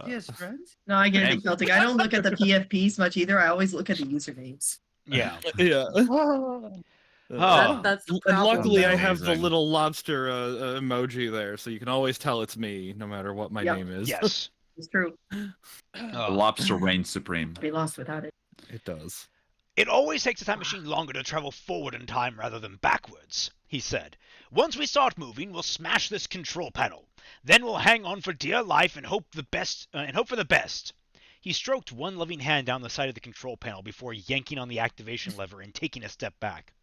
Yes, friends. No, I get And- it, Celtic. I don't look at the PFPs much either. I always look at the usernames. Yeah. Yeah. That's the And problem. luckily, I have the Amazing. little lobster emoji there, so you can always tell it's me, no matter what my Yep. name is. Yes. It's true. The lobster reigns supreme. I'd be lost without it. It does. It always takes a time machine longer to travel forward in time rather than backwards, he said. Once we start moving, we'll smash this control panel. Then we'll hang on for dear life and hope for the best. He stroked one loving hand down the side of the control panel before yanking on the activation lever and taking a step back.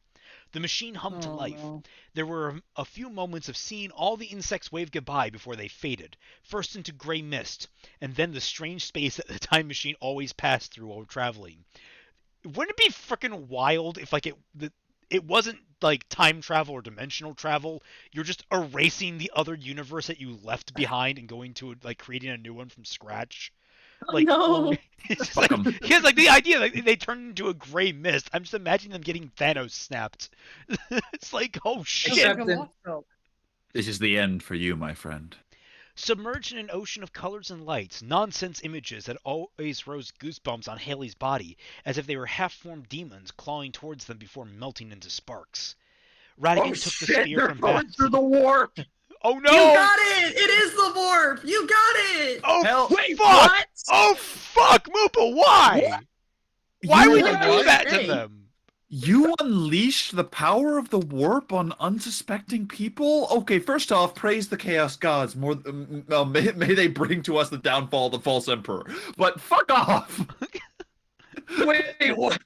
The machine hummed to life. no. There were a few moments of seeing all the insects wave goodbye before they faded, first into gray mist, and then the strange space that the time machine always passed through while traveling. Wouldn't it be freaking wild if it wasn't like time travel or dimensional travel? You're just erasing the other universe that you left behind and going to like creating a new one from scratch. Like, no. it's just like, here's like the idea that they turned into a gray mist. I'm just imagining them getting Thanos snapped. It's like, oh shit. Except in- This is the end for you, my friend. Submerged in an ocean of colors and lights, nonsense images that always rose goosebumps on Haley's body, as if they were half-formed demons clawing towards them before melting into sparks. Radigan took the spear they're from going back. through the warp. Oh no! You got it! It is the warp! You got it! Oh Hell, Wait, fuck! what? Oh fuck, Moopa, why? Why would you do What? that to Hey. them? You unleashed the power of the warp on unsuspecting people? Okay, first off, praise the Chaos Gods. May they bring to us the downfall of the false emperor. But fuck off! Wait, what?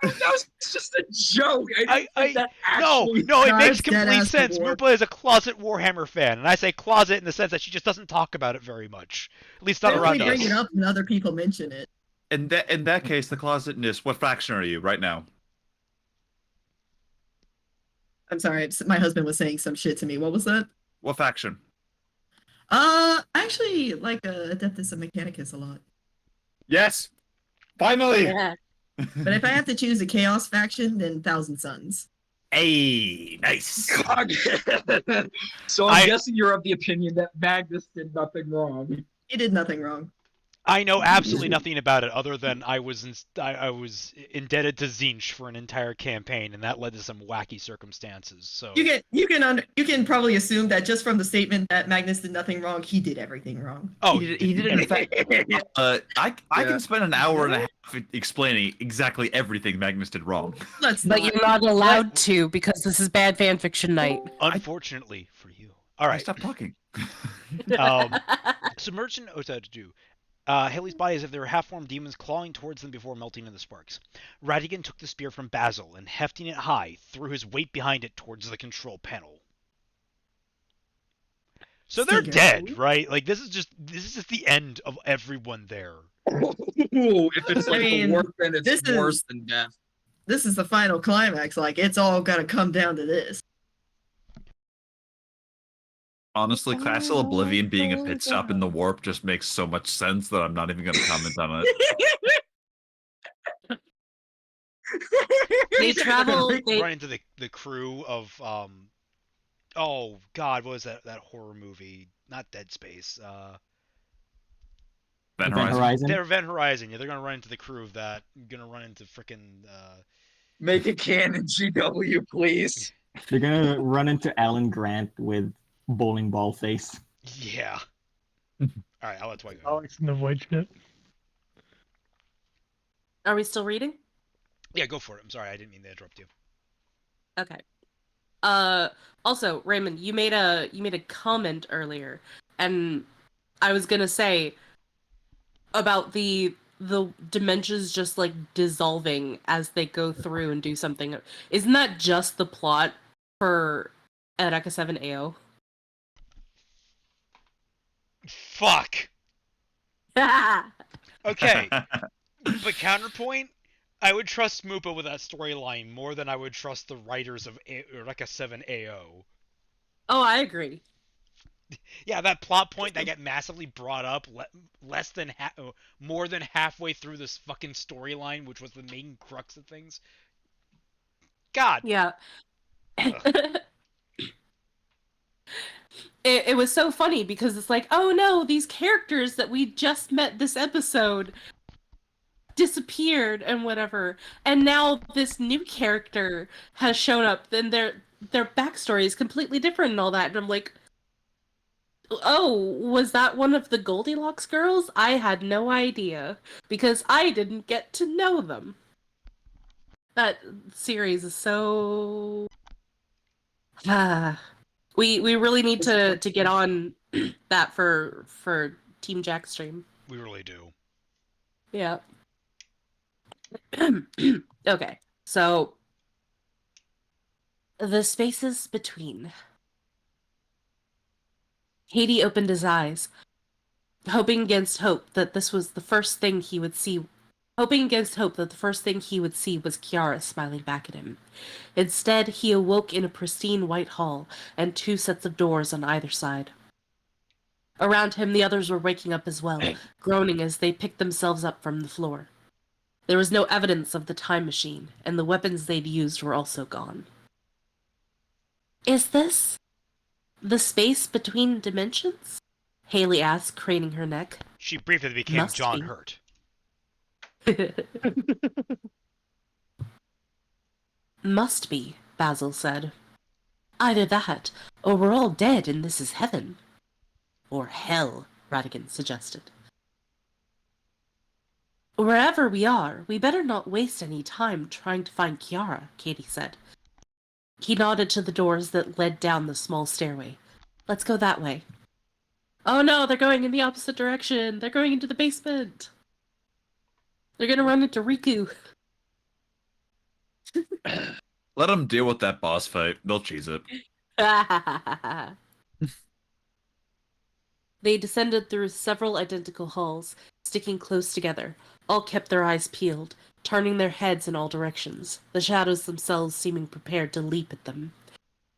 That was just a joke. I didn't think that actually. No, it Guys, makes complete dead-ass sense. warp. Moopa is a closet Warhammer fan, and I say closet in the sense that she just doesn't talk about it very much. At least not I around only bring it us. up when other people mention it. In that case, the closetness, what faction are you right now? I'm sorry, my husband was saying some shit to me. What was that? What faction? I actually like Adeptus and Mechanicus a lot. Yes! Finally! Yeah. But if I have to choose a Chaos faction, then Thousand Suns. Hey, nice. God. So I'm guessing you're of the opinion that Magnus did nothing wrong. He did nothing wrong. I know absolutely nothing about it other than I was indebted to Zinch for an entire campaign, and that led to some wacky circumstances. So You can probably assume that just from the statement that Magnus did nothing wrong, he did everything wrong. oh, He did in fact. I can spend an hour and a half explaining exactly everything Magnus did wrong. Let's But you're not allowed to because this is bad fanfiction night. unfortunately for you. All right. Stop talking. Submerged in Otadu. Haley's body as if they were half-formed demons clawing towards them before melting into sparks. Radigan took the spear from Basil and, hefting it high, threw his weight behind it towards the control panel. So they're dead, right? Like this is just the end of everyone there. Ooh, if it's like I mean, the warp, then this it's is- worse than death. This is the final climax. Like, it's all gotta come down to this. Honestly, Classical Oblivion being a pit stop in the warp just makes so much sense that I'm not even going to comment on it. They travel. They, Run into the crew of oh god, what was that horror movie? Not Dead Space. Event Event Horizon. Horizon. They're Event Horizon. Yeah, they're gonna run into the crew of that. Gonna run into frickin' Make it canon, GW, please. They're gonna run into Alan Grant with bowling ball face. yeah. All right, I'll let Dwight go. Alex in the void shit. are we still reading? Yeah, go for it. I'm sorry, I didn't mean to interrupt you. Okay. Also, Raymond, you made a comment earlier, and I was gonna say about the dimensions just like dissolving as they go through and do something. Isn't that just the plot for Eureka 7 AO? Fuck. Okay, but counterpoint, I would trust Moopa with that storyline more than I would trust the writers of Eureka 7 AO. Oh, I agree. Yeah, that plot point that got massively brought up less than more than halfway through this fucking storyline, which was the main crux of things. God. Yeah. It was so funny because it's like, oh no, these characters that we just met this episode disappeared and whatever, and now this new character has shown up, and their backstory is completely different and all that, and I'm like, oh, was that one of the Goldilocks girls? I had no idea because I didn't get to know them. That series is so we really need to get on that for Team Jack stream. We really do. Yeah. Okay, so the spaces between. Haiti opened his eyes, hoping against hope that this was the first thing he would see. Hoping against hope that the first thing he would see was Kiara smiling back at him. Instead, he awoke in a pristine white hall and 2 sets of doors on either side. Around him, the others were waking up as well, groaning as they picked themselves up from the floor. There was no evidence of the time machine, and the weapons they'd used were also gone. Is this the space between dimensions? Haley asked, craning her neck. She briefly became Must John be. Hurt. Must be, Basil said. Either that, or we're all dead and this is heaven. Or hell, Radigan suggested. Wherever we are, we better not waste any time trying to find Kiara, Katie said. He nodded to the doors that led down the small stairway. Let's go that way. Oh no, they're going in the opposite direction. They're going into the basement. They're gonna run into Riku. Let them deal with that boss fight. They'll cheese it. They descended through several identical halls, sticking close together. All kept their eyes peeled, turning their heads in all directions, the shadows themselves seeming prepared to leap at them.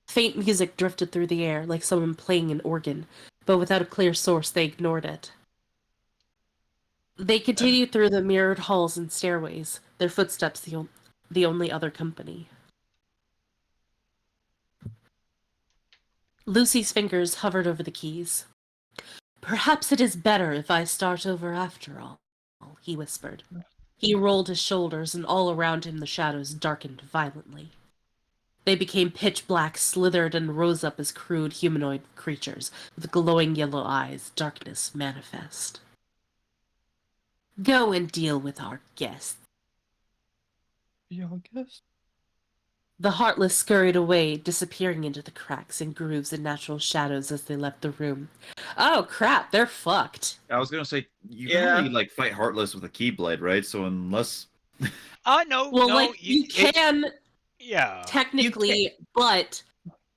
Faint music drifted through the air, like someone playing an organ, but without a clear source they ignored it. They continued through the mirrored halls and stairways, their footsteps the only other company. Lucy's fingers hovered over the keys. Perhaps it is better if I start over after all, he whispered. He rolled his shoulders, and all around him the shadows darkened violently. They became pitch black, slithered, and rose up as crude humanoid creatures, with glowing yellow eyes, darkness manifest. Go and deal with our guests. Your guest? The Heartless scurried away, disappearing into the cracks and grooves and natural shadows as they left the room. Oh crap, they're fucked. I was gonna say you can only like fight Heartless with a Keyblade, right? So unless No. Well, no, like you can yeah. technically, but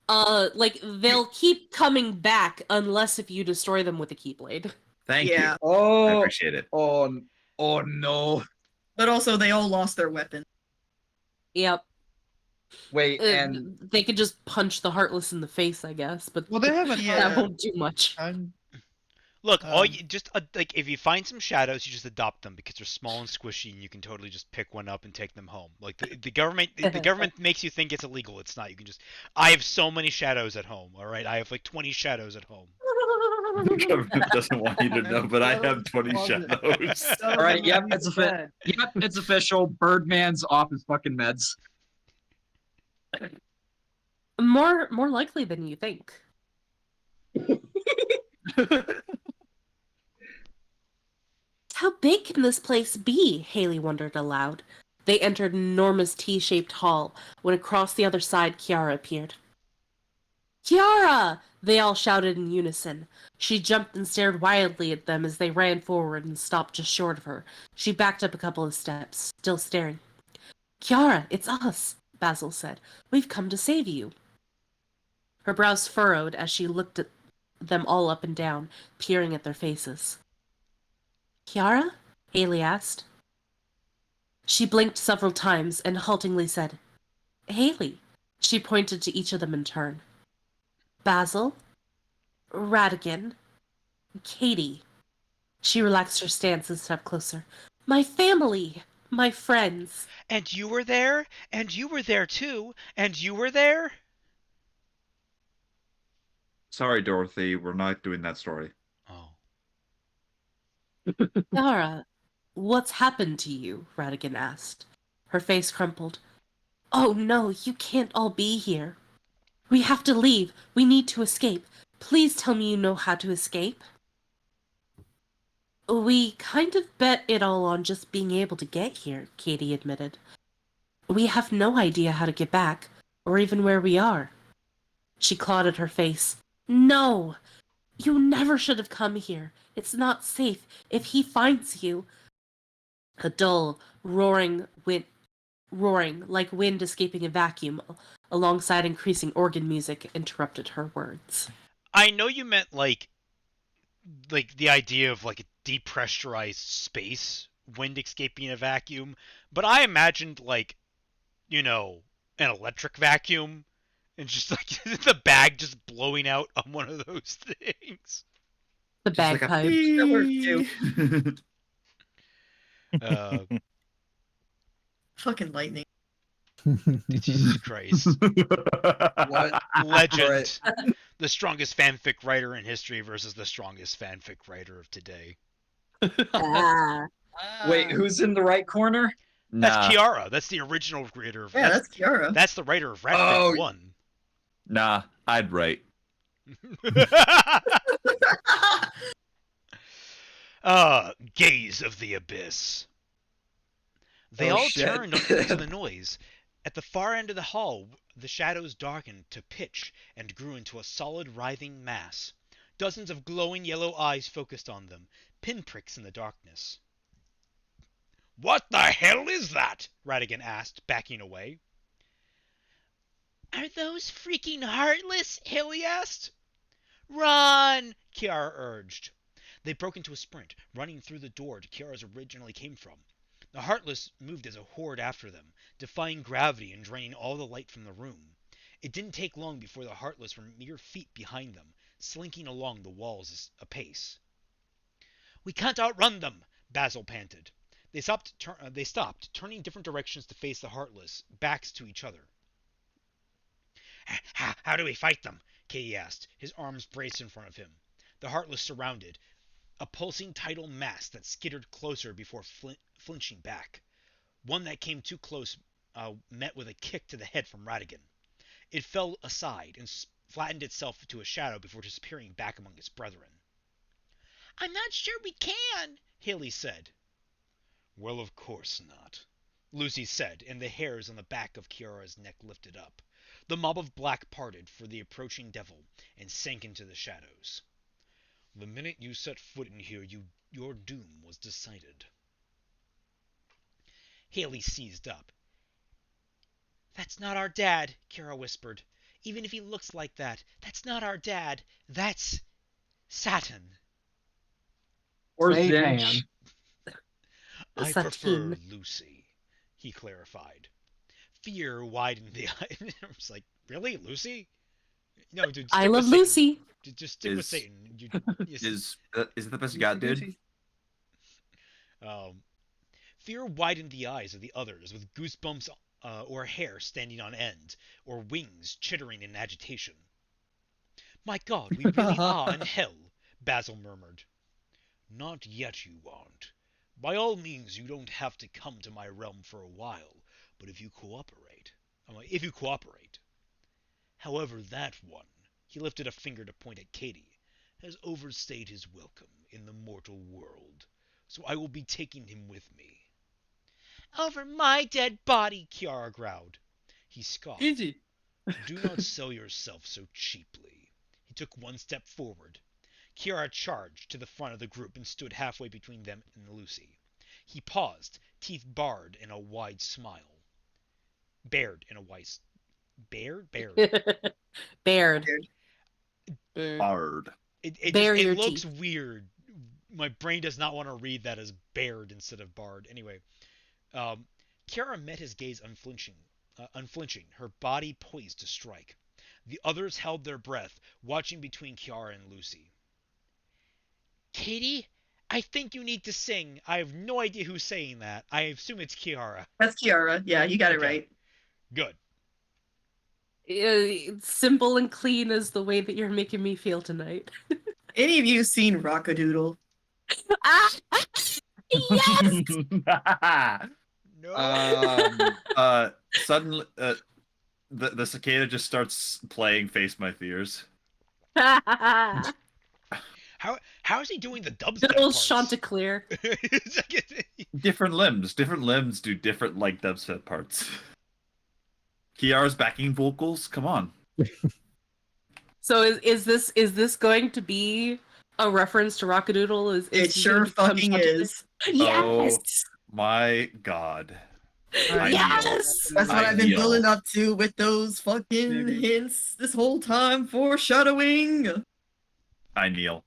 like they'll keep coming back unless if you destroy them with a Keyblade. Thank you. I Oh, appreciate it. oh no. But also, they all lost their weapon. Yep. Wait, and they could just punch the Heartless in the face, I guess, but Well, they haven't. that won't do much. Look, all you just like if you find some shadows, you just adopt them because they're small and squishy, and you can totally just pick one up and take them home. Like the government, the government makes you think it's illegal. It's not. You can just. I have so many shadows at home. All right, I have like 20 shadows at home. The government doesn't want you to know, but I have 20 shadows. all right, yep, it's official. Birdman's off his fucking meds. More likely than you think. How big can this place be? Haley wondered aloud. They entered an enormous T-shaped hall, when across the other side Kiara appeared. Kiara! They all shouted in unison. She jumped and stared wildly at them as they ran forward and stopped just short of her. She backed up a couple of steps, still staring. Kiara, it's us, Basil said. We've come to save you. Her brows furrowed as she looked at them all up and down, peering at their faces. Kiara? Haley asked. She blinked several times and haltingly said, Haley. She pointed to each of them in turn. Basil, Radigan, Katie. She relaxed her stance and stepped closer. My family! My friends! And you were there? And you were there too? And you were there? Sorry, Dorothy, we're not doing that story. Oh. Kiara, what's happened to you? Radigan asked. Her face crumpled. Oh no, you can't all be here. We have to leave. We need to escape. Please tell me you know how to escape. We kind of bet it all on just being able to get here, Katie admitted. We have no idea how to get back, or even where we are. She clawed at her face. No! You never should have come here. It's not safe. If he finds you... A dull, roaring, like wind escaping a vacuum, alongside increasing organ music, interrupted her words. I know you meant, like the idea of, like, a depressurized space, wind escaping a vacuum, but I imagined, like, you know, an electric vacuum, and just, like, the bag just blowing out on one of those things. The bagpipe. That worked too. Fucking lightning. Jesus Christ. What? Legend. The strongest fanfic writer in history versus the strongest fanfic writer of today. Wait, who's in the right corner? That's Kiara. That's the original creator of... Yeah, that's Kiara. That's the writer of RatFic 1. Nah, I'd write. Gaze of the abyss. They all turned to the noise. At the far end of the hall, the shadows darkened to pitch and grew into a solid, writhing mass. Dozens of glowing yellow eyes focused on them, pinpricks in the darkness. What the hell is that? Radigan asked, backing away. Are those freaking heartless? Haley asked. Run! Kiara urged. They broke into a sprint, running through the door Kiara's originally came from. The Heartless moved as a horde after them, defying gravity and draining all the light from the room. It didn't take long before the Heartless were mere feet behind them, slinking along the walls apace. We can't outrun them, Basil panted. They stopped, turning different directions to face the Heartless, backs to each other. How do we fight them? Katie asked, his arms braced in front of him. The Heartless surrounded, a pulsing tidal mass that skittered closer before flinching back. One that came too close met with a kick to the head from Radigan. It fell aside and flattened itself to a shadow before disappearing back among its brethren. I'm not sure we can, Haley said. Well, of course not, Lucy said, and the hairs on the back of Kiara's neck lifted up. The mob of black parted for the approaching devil and sank into the shadows. The minute you set foot in here, your doom was decided. Haley seized up. That's not our dad, Kiara whispered. Even if he looks like that, that's not our dad. That's Saturn. Or Zinch. I prefer Lucy, he clarified. Fear widened the eye. I was like, really? Lucy? No, dude. I love Lucy. Just stick with Satan. Is it the best you got, dude? Fear widened the eyes of the others, with goosebumps or hair standing on end, or wings chittering in agitation. My God, we really are in hell, Basil murmured. Not yet, you aren't. By all means, you don't have to come to my realm for a while, but if you cooperate. However, that one, he lifted a finger to point at Katie, has overstayed his welcome in the mortal world, so I will be taking him with me. Over my dead body, Kiara growled. He scoffed. Easy. Do not sell yourself so cheaply. He took one step forward. Kiara charged to the front of the group and stood halfway between them and Lucy. He paused, teeth bared in a wide smile. Bared in a wide... Bared? Bared. Hard. Barrier it looks teeth. weird. My brain does not want to read that as bared instead of barred. Anyway, Kiara met his gaze unflinching, her body poised to strike. The others held their breath, watching between Kiara and Lucy. Katie, I think you need to sing. I have no idea who's saying that. I assume it's Kiara. That's Kiara. Yeah, you got it right. Good. Simple and clean is the way that you're making me feel tonight. Any of you seen Rockadoodle? Yes! No. Suddenly, the cicada just starts playing "Face My Fears." How is he doing the dubstep Good old parts? Chanticleer. Different limbs do different like dubstep parts. Kiara's backing vocals. Come on. So is this going to be a reference to Rockadoodle? Is It sure fucking is. Yes. Oh my god. Yes. That's what I've been building up to with those fucking hints this whole time. Foreshadowing. I kneel.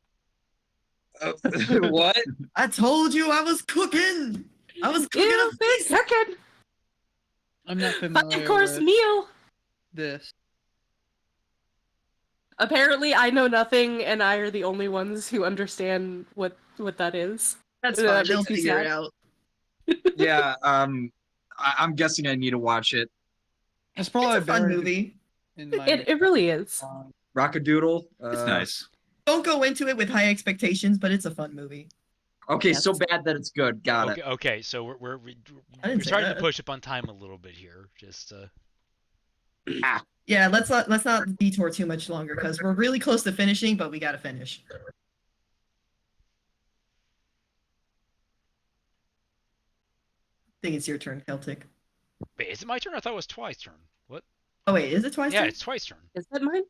What? I told you I was cooking. I was cooking a feast. Cooking. I'm not familiar 5-course with meal. this. Apparently, I know nothing, and I are the only ones who understand what that is. That's That fine. makes They'll me figure sad. it out. Yeah, I'm guessing I need to watch it. It's probably It's a fun buried movie. in my It really is. Rockadoodle. It's nice. Don't go into it with high expectations, but it's a fun movie. Okay, Yes. so bad that it's good. Got it. Okay, so we're I didn't say starting that. to push up on time a little bit here. Just Yeah, let's not detour too much longer because we're really close to finishing, but we gotta finish. I think it's your turn, Celtic. wait, is it my turn? I thought it was Twice turn. What? Oh wait, is it twice? Yeah, turn? it's Twice turn. Is that mine?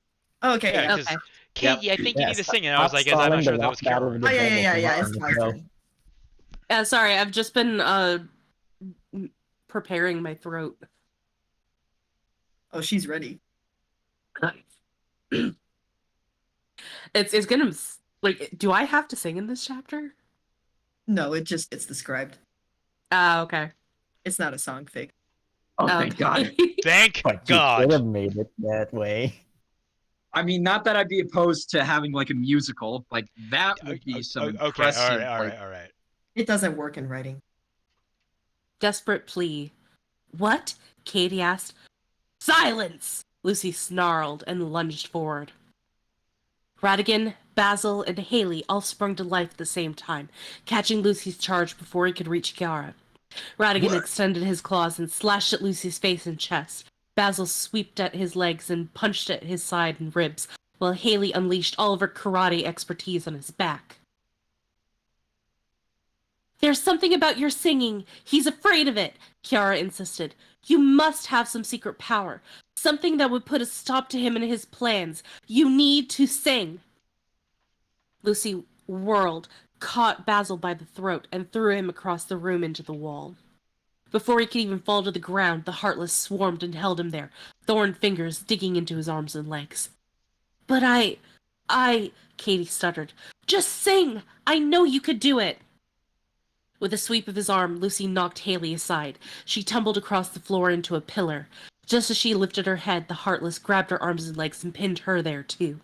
Oh, okay. Yeah, Yeah. because Okay. Katie, I think you need to Yes, sing it. And I was stop like, I'm not stalling sure the that was rap battle Kiara. with the Oh yeah. devil It's from twice. Arnold turn. Sorry, I've just been preparing my throat. Oh, she's ready. It's gonna like. Do I have to sing in this chapter? No, it's described. Okay. It's not a song fig. Oh, thank Okay. God. Thank But you could God. have made it that way. I mean, not that I'd be opposed to having like a musical. Like that would be some Okay, impressive. all like, right. It doesn't work in writing. Desperate plea. What? Katie asked. Silence! Lucy snarled and lunged forward. Radigan, Basil, and Haley all sprung to life at the same time, catching Lucy's charge before he could reach Kiara. Radigan extended his claws and slashed at Lucy's face and chest. Basil swept at his legs and punched at his side and ribs, while Haley unleashed all of her karate expertise on his back. There's something about your singing. He's afraid of it, Kiara insisted. You must have some secret power. Something that would put a stop to him and his plans. You need to sing. Lucy whirled, caught Basil by the throat, and threw him across the room into the wall. Before he could even fall to the ground, the Heartless swarmed and held him there, thorn fingers digging into his arms and legs. But Katie stuttered. Just sing! I know you could do it! With a sweep of his arm, Lucy knocked Haley aside. She tumbled across the floor into a pillar. Just as she lifted her head, the Heartless grabbed her arms and legs and pinned her there, too.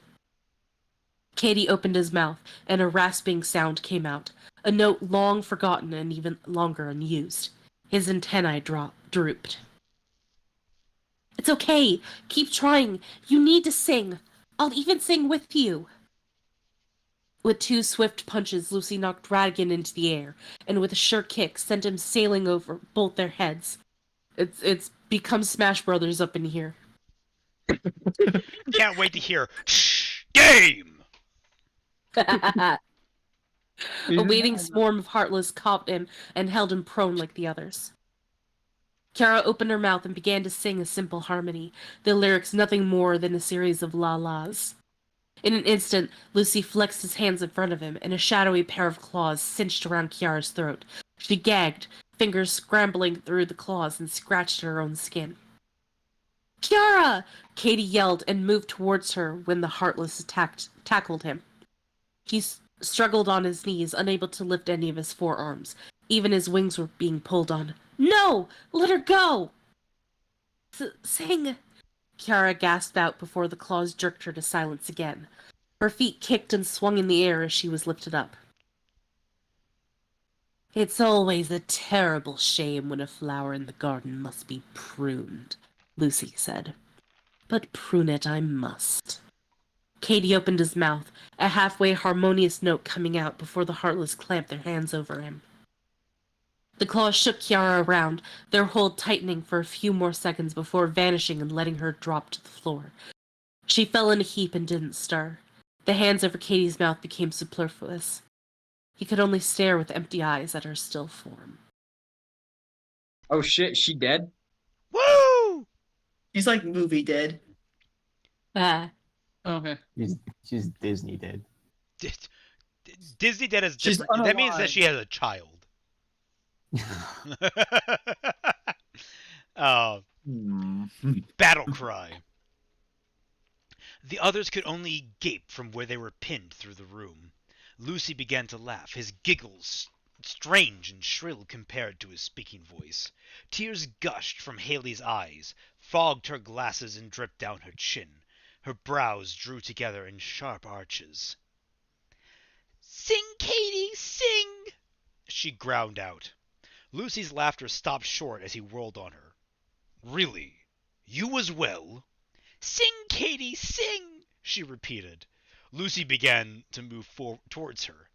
Katie opened his mouth, and a rasping sound came out, a note long forgotten and even longer unused. His antennae drooped. It's okay. Keep trying. You need to sing. I'll even sing with you. With two swift punches, Lucy knocked Radigan into the air, and with a sure kick, sent him sailing over both their heads. It's become Smash Brothers up in here. Can't wait to hear game. A waiting swarm of Heartless caught him and held him prone like the others. Kiara opened her mouth and began to sing a simple harmony, the lyrics nothing more than a series of la-las. In an instant, Lucy flexed his hands in front of him, and a shadowy pair of claws cinched around Kiara's throat. She gagged, fingers scrambling through the claws, and scratched at her own skin. Kiara! Katie yelled and moved towards her when the Heartless tackled him. He struggled on his knees, unable to lift any of his forearms. Even his wings were being pulled on. No! Let her go! Sing! Kiara gasped out before the claws jerked her to silence again. Her feet kicked and swung in the air as she was lifted up. It's always a terrible shame when a flower in the garden must be pruned, Lucy said. But prune it I must. Katie opened his mouth, a halfway harmonious note coming out before the Heartless clamped their hands over him. The claws shook Kiara around, their hold tightening for a few more seconds before vanishing and letting her drop to the floor. She fell in a heap and didn't stir. The hands over Katie's mouth became superfluous. He could only stare with empty eyes at her still form. Oh shit, she dead? Woo! She's like movie dead. Okay. She's Disney dead. Disney dead is She's different. That means that unalive. she has a child. Battle cry. The others could only gape from where they were pinned through the room. Lucy began to laugh, his giggles strange and shrill compared to his speaking voice. Tears gushed from Haley's eyes, fogged her glasses and dripped down her chin. Her brows drew together in sharp arches. "Sing, Katie, sing!" she ground out. Lucy's laughter stopped short as he whirled on her. "Really? You as well?" "Sing, Katie, sing!" she repeated. Lucy began to move towards her.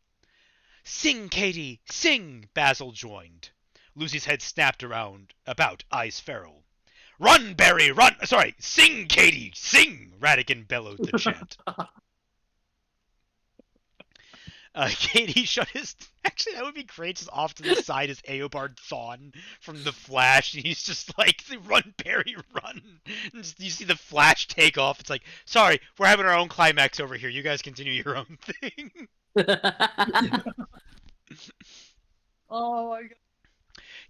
"Sing, Katie, sing!" Basil joined. Lucy's head snapped about, eyes feral. "Run, Barry, run! Sorry, sing, Katie, sing!" Ratigan bellowed the chant. Katie shut his... Actually, that would be great, just off to the side is Eobard Thawne from The Flash, and he's just like, "Run, Barry, run!" And just, you see the Flash take off. It's like, "Sorry, we're having our own climax over here. You guys continue your own thing." Oh my god.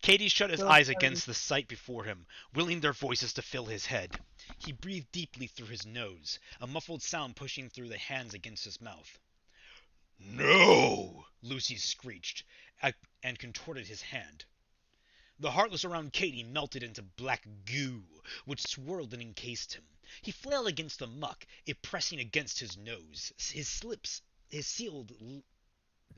Katie shut his eyes against the sight before him, willing their voices to fill his head. He breathed deeply through his nose, a muffled sound pushing through the hands against his mouth. "No!" Lucy screeched, and contorted his hand. The Heartless around Katie melted into black goo, which swirled and encased him. He flailed against the muck, it pressing against his nose. His sealed...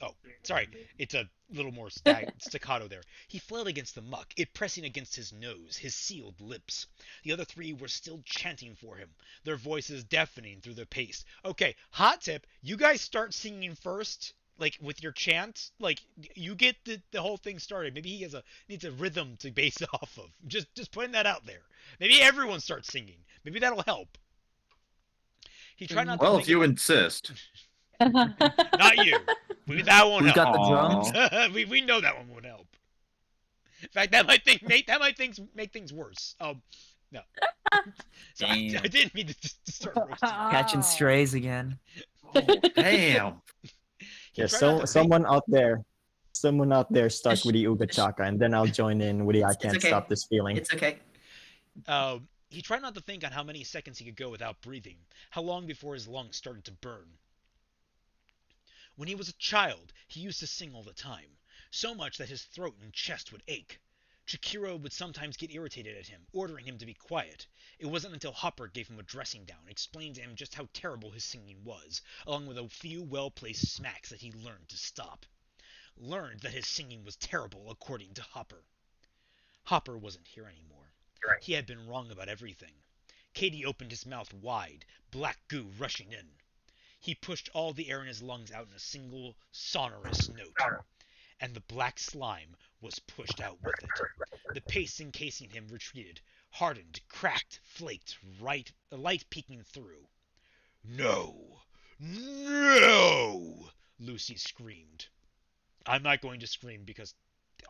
Oh, sorry, it's a little more staccato there. He flailed against the muck, it pressing against his nose, his sealed lips. The other three were still chanting for him, their voices deafening through the paste. Okay, hot tip, you guys start singing first, like, with your chant. Like, you get the whole thing started. Maybe he needs a rhythm to base off of. Just putting that out there. Maybe everyone starts singing. Maybe that'll help. He tried not to Well, think if you about... insist. Not you. That won't We help. got the drums. we know that one won't help. In fact, that might make things worse. No. Sorry, I didn't mean to start roasting. Catching strays again. Damn. Yeah, someone out there start with the Uga Chaka, and then I'll join in with the I can't okay. stop this feeling. It's okay. He tried not to think on how many seconds he could go without breathing, how long before his lungs started to burn. When he was a child, he used to sing all the time, so much that his throat and chest would ache. Chikiro would sometimes get irritated at him, ordering him to be quiet. It wasn't until Hopper gave him a dressing down, explained to him just how terrible his singing was, along with a few well-placed smacks that he learned to stop. Learned that his singing was terrible, according to Hopper. Hopper wasn't here anymore. He had been wrong about everything. Katie opened his mouth wide, black goo rushing in. He pushed all the air in his lungs out in a single, sonorous note. And the black slime was pushed out with it. The paste encasing him retreated, hardened, cracked, flaked, light peeking through. "No! No!" Lucy screamed. I'm not going to scream because,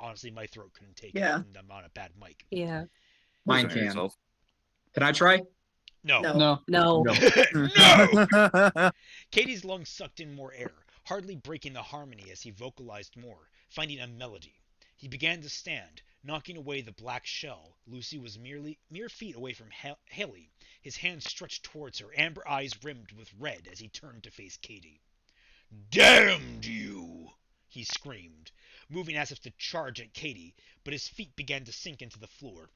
honestly, my throat couldn't take it, and I'm on a bad mic. Yeah. Mine can. Can I try? No. No. No! Katie's lungs sucked in more air, hardly breaking the harmony as he vocalized more, finding a melody. He began to stand, knocking away the black shell. Lucy was mere feet away from Haley, his hands stretched towards her, amber eyes rimmed with red as he turned to face Katie. Damned you! He screamed, moving as if to charge at Katie, but his feet began to sink into the floor.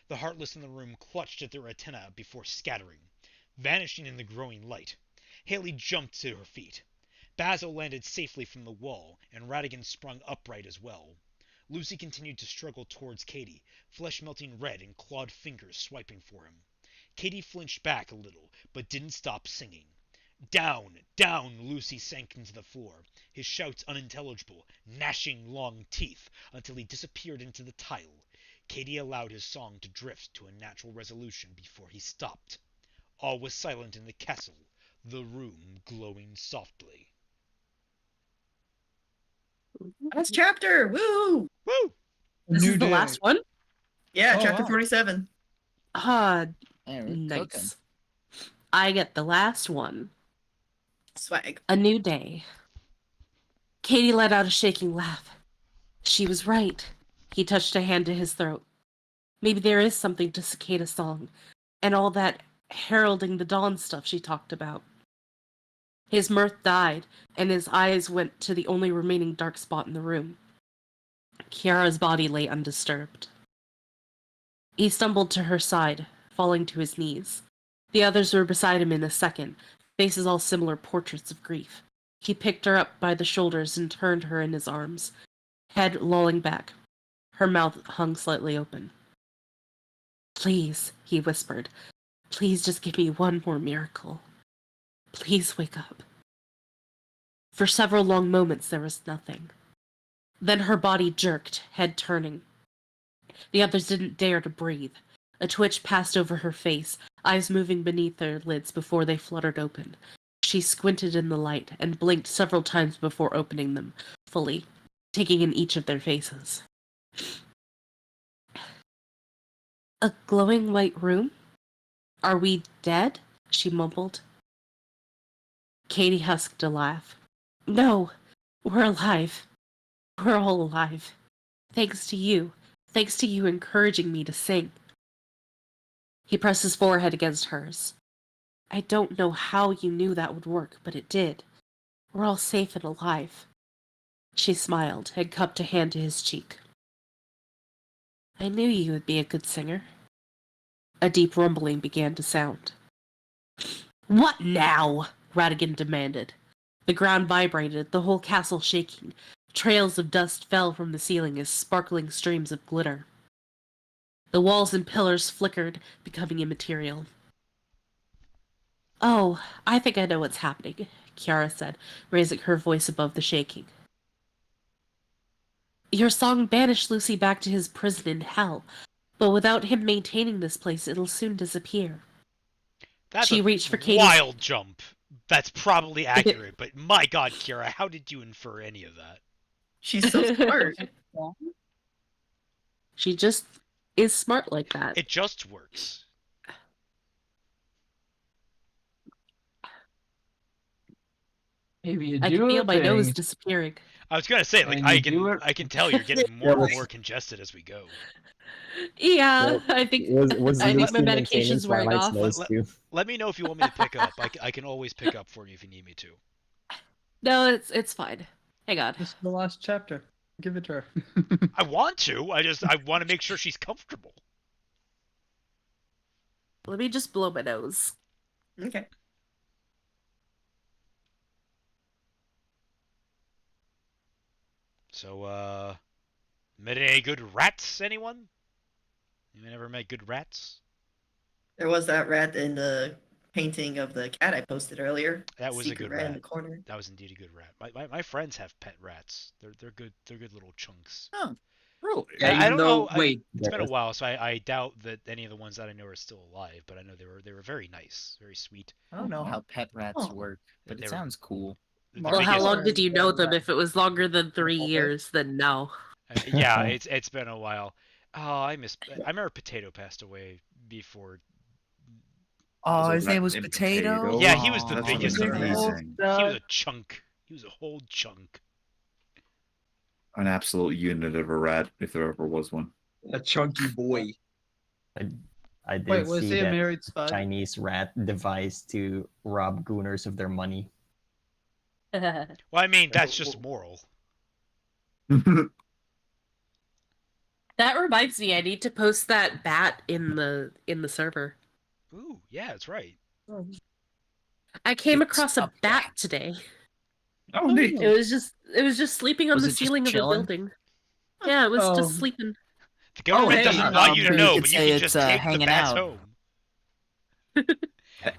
The heartless in the room clutched at their antennae before scattering, vanishing in the growing light. Haley jumped to her feet. Basil landed safely from the wall, and Radigan sprung upright as well. Lucy continued to struggle towards Katie, flesh melting red and clawed fingers swiping for him. Katie flinched back a little, but didn't stop singing. Down, down, Lucy sank into the floor, his shouts unintelligible, gnashing long teeth, until he disappeared into the tile. Katie allowed his song to drift to a natural resolution before he stopped. All was silent in the castle, the room glowing softly. Last chapter! Woo! Woo! This New is the day. last one? Yeah, Oh, chapter wow. 47. Yeah, we're Nice. cooking. I get the last one. Swag. A new day. Katie let out a shaking laugh. She was right. He touched a hand to his throat. Maybe there is something to Cicada Song, and all that heralding the dawn stuff she talked about. His mirth died, and his eyes went to the only remaining dark spot in the room. Kiara's body lay undisturbed. He stumbled to her side, falling to his knees. The others were beside him in a second, faces all similar portraits of grief. He picked her up by the shoulders and turned her in his arms, head lolling back. Her mouth hung slightly open. "Please," he whispered. "Please just give me one more miracle. Please wake up." For several long moments there was nothing. Then her body jerked, head turning. The others didn't dare to breathe. A twitch passed over her face, eyes moving beneath their lids before they fluttered open. She squinted in the light and blinked several times before opening them, fully, taking in each of their faces. "A glowing white room? Are we dead?" she mumbled. Katie husked a laugh. "No, we're alive. We're all alive. Thanks to you. Thanks to you encouraging me to sing." He pressed his forehead against hers. "I don't know how you knew that would work, but it did. We're all safe and alive." She smiled and cupped a hand to his cheek. "I knew you would be a good singer." A deep rumbling began to sound. "What now?" Radigan demanded. The ground vibrated, the whole castle shaking. Trails of dust fell from the ceiling as sparkling streams of glitter. The walls and pillars flickered, becoming immaterial. "Oh, I think I know what's happening," Kiara said, raising her voice above the shaking. "Your song banished Lucy back to his prison in hell, but without him maintaining this place, it'll soon disappear." That's She a reached for Katie's... wild jump. That's probably accurate, but my god, Kiara, how did you infer any of that? She's so smart. She just is smart like that. It just works. Maybe you I do can feel my nose things. disappearing. I was gonna say, like, And you do it- I can tell you're getting more and more congested as we go. Yeah, I think Was I think Lucy my maintaining medication's wearing Twilight's off. nose too? Let me know if you want me to pick up. I can always pick up for you if you need me to. No, it's fine. Hang on. This is the last chapter. Give it to her. I want to. I want to make sure she's comfortable. Let me just blow my nose. Okay. So, met any good rats, anyone? You ever met good rats? There was that rat in the painting of the cat I posted earlier. That was Secret a good rat rat. in the corner. That was indeed a good rat. My friends have pet rats. They're good. They're good little chunks. Oh, really? Yeah, I even don't though know. wait, It's been a while, so I doubt that any of the ones that I know are still alive. But I know they were very nice, very sweet. I don't know how pet rats Oh. work, but They it were- sounds cool. The Well, how biggest- long did you know them? If it was longer than 3 years, then no. Yeah, it's been a while. Oh, I remember Potato passed away before. Oh, Was his that name was in Potato? Yeah, he was the That's biggest. amazing. He was a chunk. He was a whole chunk. An absolute unit of a rat, if there ever was one. a chunky boy. I did Wait, was see he a that married spud? Chinese rat device to rob gooners of their money. Well, I mean, that's just moral. That reminds me, I need to post that bat in the server. Ooh, yeah, that's right. I came across a bat today. Oh, neat. It was just sleeping on Was the it just ceiling of a chilling? building. Yeah, it was just sleeping. The government hey, doesn't want you to know, you but could you say can it's, just take the hanging bats out. home.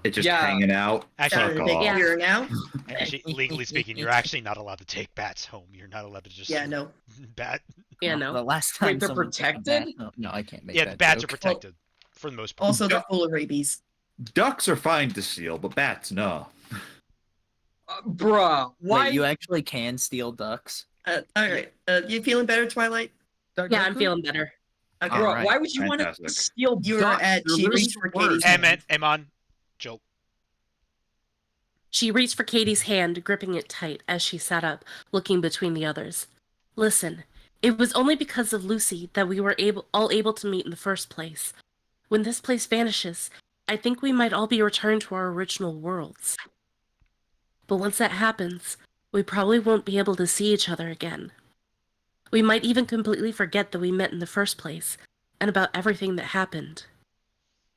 It's just Yeah. hanging out. Actually, Fuck Big off. here now. actually, legally speaking, you're actually not allowed to take bats home. You're not allowed to just Yeah, no. bat. Yeah, The no. last time Wait, they're someone took a protected? bat- No, no, I can't make Yeah, that the bats joke. are protected for the most part. Also, they're full of rabies. Ducks are fine to steal, but bats, no. Bruh, why? Wait, you actually can steal ducks? All right. You feeling better, Twilight? Yeah, I'm feeling better. Okay. All Bruh, right, why would you want to fantastic. steal You're ducks? at They're she literally reached for the worst. Katie's Emon, Jill. She reached for Katie's hand, gripping it tight as she sat up, looking between the others. Listen, it was only because of Lucy that we were all able to meet in the first place. When this place vanishes, I think we might all be returned to our original worlds. But once that happens, we probably won't be able to see each other again. We might even completely forget that we met in the first place, and about everything that happened.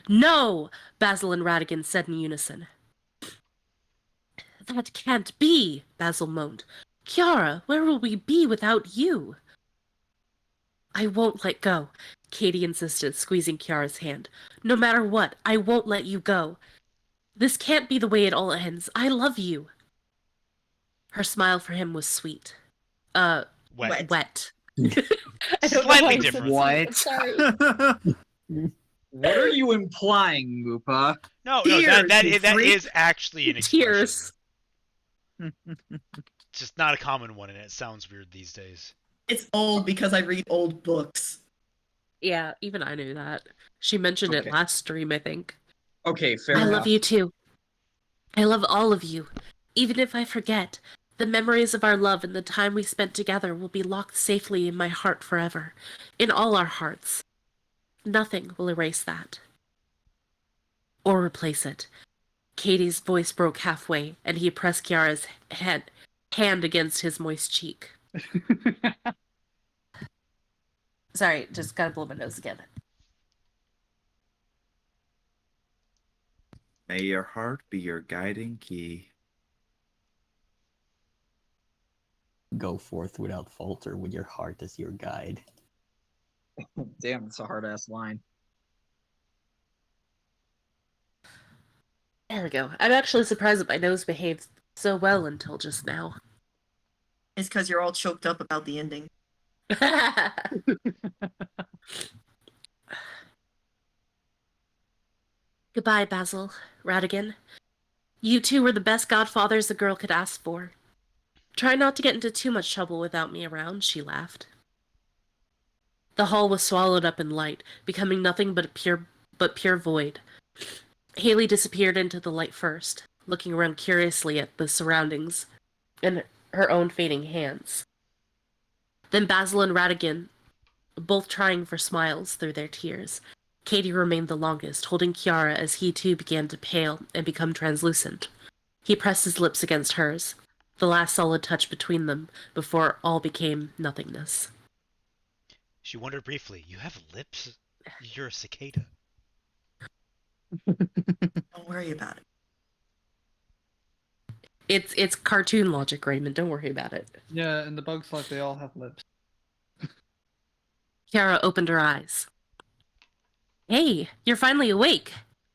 No! Basil and Radigan said in unison. That can't be, Basil moaned. Kiara, where will we be without you? I won't let go, Katie insisted, squeezing Kiara's hand. No matter what, I won't let you go. This can't be the way it all ends. I love you. Her smile for him was sweet. Wet. Wet. I don't know Slightly why I said different. What? Sorry. What are you implying, Moopa? No, Tears, that you that freak. is actually an expression. Tears. It's just not a common one, and it sounds weird these days. It's old because I read old books. Yeah, even I knew that. She mentioned it Okay. last stream, I think. Okay, fair I enough. love you too. I love all of you. Even if I forget, the memories of our love and the time we spent together will be locked safely in my heart forever. In all our hearts. Nothing will erase that. Or replace it. Katie's voice broke halfway, and he pressed Kiara's hand against his moist cheek. Sorry, just gotta blow my nose again. May your heart be your guiding key. Go forth without falter with your heart as your guide. Damn, it's a hard ass line. There we go. I'm actually surprised that my nose behaved so well until just now. It's because you're all choked up about the ending. Goodbye, Basil, Radigan. You two were the best godfathers a girl could ask for. Try not to get into too much trouble without me around, she laughed. The hall was swallowed up in light, becoming nothing but pure void. Haley disappeared into the light first, looking around curiously at the surroundings and her own fading hands. Then Basil and Radigan, both trying for smiles through their tears. Katie remained the longest, holding Kiara as he too began to pale and become translucent. He pressed his lips against hers, the last solid touch between them before all became nothingness. She wondered briefly, you have lips? You're a cicada. Don't worry about it. It's cartoon logic, Raymond. Don't worry about it. Yeah, and the bugs like they all have lips. Kiara opened her eyes. Hey, you're finally awake,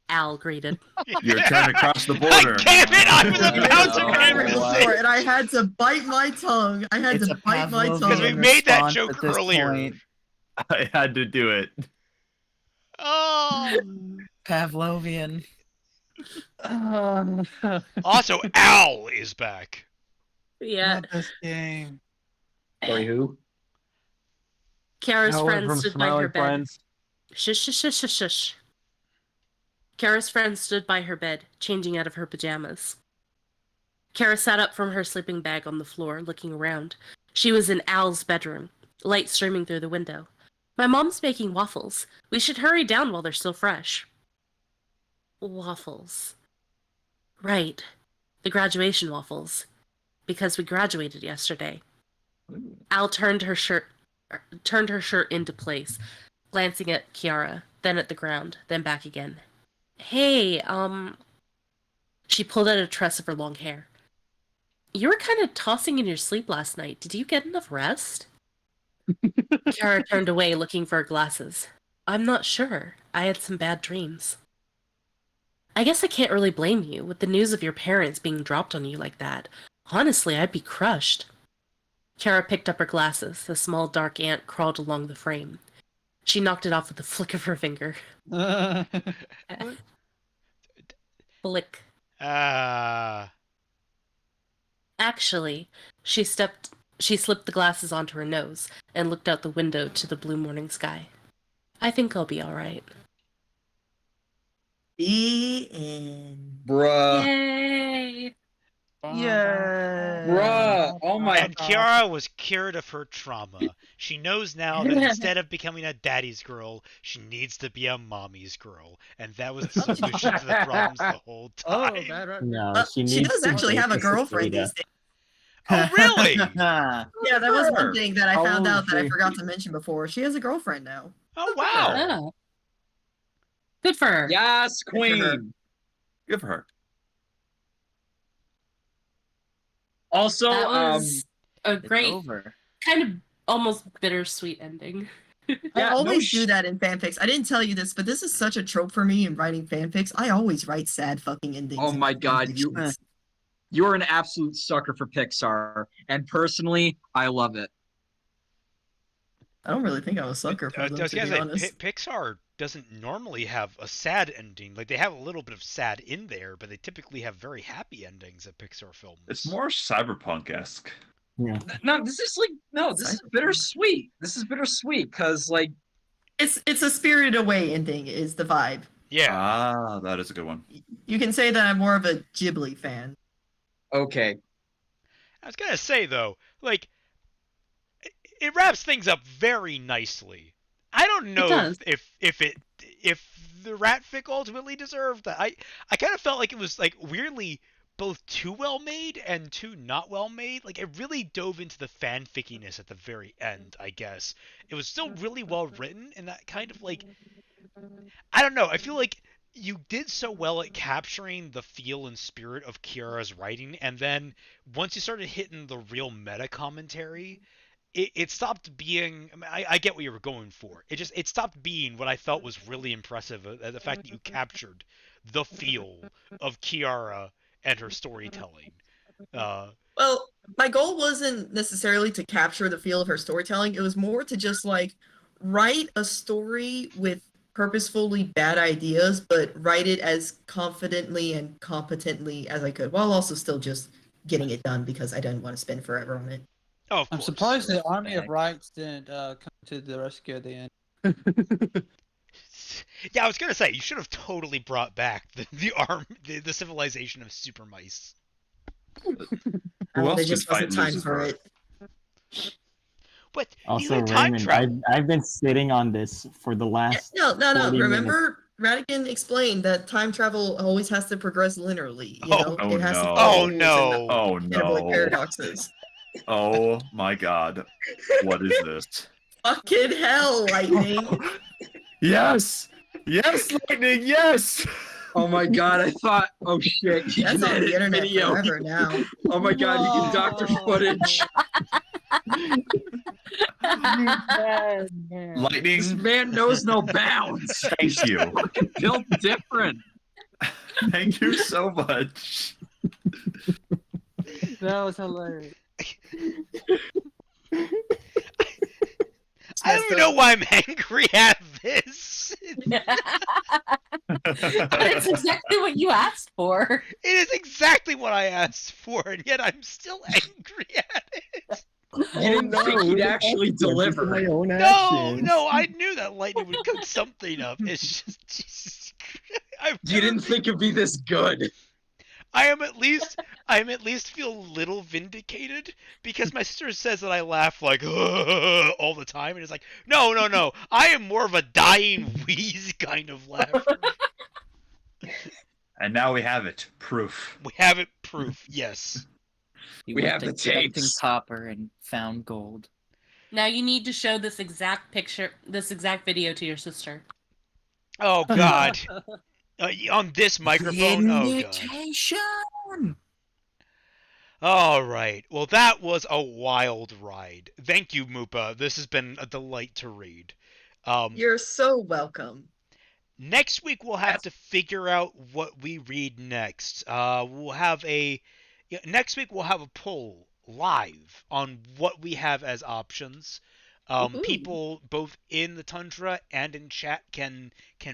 Al greeted. Your turn across the border. Damn it! I was about to I make before, and I had to bite my tongue. I had It's to a bite my Pavlovian Because we tongue. made that response joke at this earlier. point. I had to do it. Oh. Pavlovian. Also, Al is back. Yeah, Not this game. Sorry, who? Kiara's Howard friend from stood by Smiling her bed. Friends. Shush, shush, shush, shush, shush. Kiara's friend stood by her bed, changing out of her pajamas. Kiara sat up from her sleeping bag on the floor, looking around. She was in Al's bedroom, light streaming through the window. My mom's making waffles. We should hurry down while they're still fresh. Waffles. Right. The graduation waffles. because we graduated yesterday. Al turned her shirt into place, glancing at Kiara, then at the ground, then back again. Hey, she pulled out a tress of her long hair. You were kind of tossing in your sleep last night. Did you get enough rest? Kiara turned away, looking for her glasses. I'm not sure. I had some bad dreams. I guess I can't really blame you, with the news of your parents being dropped on you like that. Honestly, I'd be crushed. Kiara picked up her glasses. The small dark ant crawled along the frame. She knocked it off with a flick of her finger. Flick. Actually, she slipped the glasses onto her nose and looked out the window to the blue morning sky. I think I'll be alright. The end. Bruh. Yay! Yeah. Bruh. Oh my And Kiara was cured of her trauma. She knows now that instead of becoming a daddy's girl, she needs to be a mommy's girl. And that was the solution to the problems the whole time. No, She needs does to actually date have a the girlfriend cicada. these days. Oh, really? Yeah, that was one thing that I found Oh, out that I baby. forgot to mention before. She has a girlfriend now. Oh, wow. Oh. Good for her. Yes, Good for her. queen. Good for her. Also, That was a great, Over. kind of almost bittersweet ending. I Yeah, always do that in fanfics. I didn't tell you this, but this is such a trope for me in writing fanfics. I always write sad fucking endings. oh in my my god, fanfictions. you're an absolute sucker for Pixar, and personally, I love it. I don't really think I'm a sucker for I them, was to gonna be say, honest. Pixar doesn't normally have a sad ending. Like, they have a little bit of sad in there, but they typically have very happy endings at Pixar films. It's more cyberpunk-esque. Yeah. No, this is bittersweet. This is bittersweet because like It's a Spirited Away ending is the vibe. Yeah. Ah, that is a good one. You can say that I'm more of a Ghibli fan. okay, I was gonna say, though, like, it wraps things up very nicely. I don't know does. if the RatFic ultimately deserved that. I kind of felt like it was like weirdly both too well made and too not well made. Like, it really dove into the fanfickiness at the very end, I guess. It was still really well written, and that kind of like, I don't know, I feel like you did so well at capturing the feel and spirit of Kiara's writing, and then once you started hitting the real meta commentary, it stopped being. I mean, I get what you were going for. It stopped being what I felt was really impressive. The fact that you captured the feel of Kiara and her storytelling. Well, my goal wasn't necessarily to capture the feel of her storytelling. It was more to just like write a story with purposefully bad ideas, but write it as confidently and competently as I could, while also still just getting it done because I didn't want to spend forever on it. Oh, of I'm course. surprised the Army of Rights didn't come to the rescue at the end. Yeah, I was gonna say you should have totally brought back the civilization of super mice. Who There else could just fight wasn't time Lucifer? for it. But Also, even time Raymond, travel. I've been sitting on this for the last. No. 40 Remember, Radigan explained that time travel always has to progress linearly. You know, Oh, it has to no. follow Oh, rules and no. Oh and avoid no. paradoxes. Oh my god. What is this? Fucking hell, Lightning! Yes! Yes, Lightning, yes! oh my god, I thought, oh shit, you That's can on the edit internet video. forever now. Oh my god, you can doctor footage. This Lightning, man knows no bounds. thank you. Fucking built different. Thank you so much. That was hilarious. I don't even know why I'm angry at this. That's exactly what you asked for. It is exactly what I asked for, and yet I'm still angry at it. You didn't think he'd actually deliver. My own No, actions. no, I knew that Lightning would cook something up. It's just, Jesus Christ. You didn't think it'd be this good. I am at least feel a little vindicated because my sister says that I laugh like all the time, and it's like, no, I am more of a dying wheeze kind of laugh. And now we have it. Proof. We have it proof, yes. He We went have the expecting tapes. copper and found gold. Now you need to show this exact video to your sister. Oh God. On this microphone? Oh God. Invitation! All right. Well, that was a wild ride. Thank you, Moopa. This has been a delight to read. You're so welcome. Next week we'll have to figure out what we read next. Next week we'll have a poll live on what we have as options. People both in the Tundra and in chat can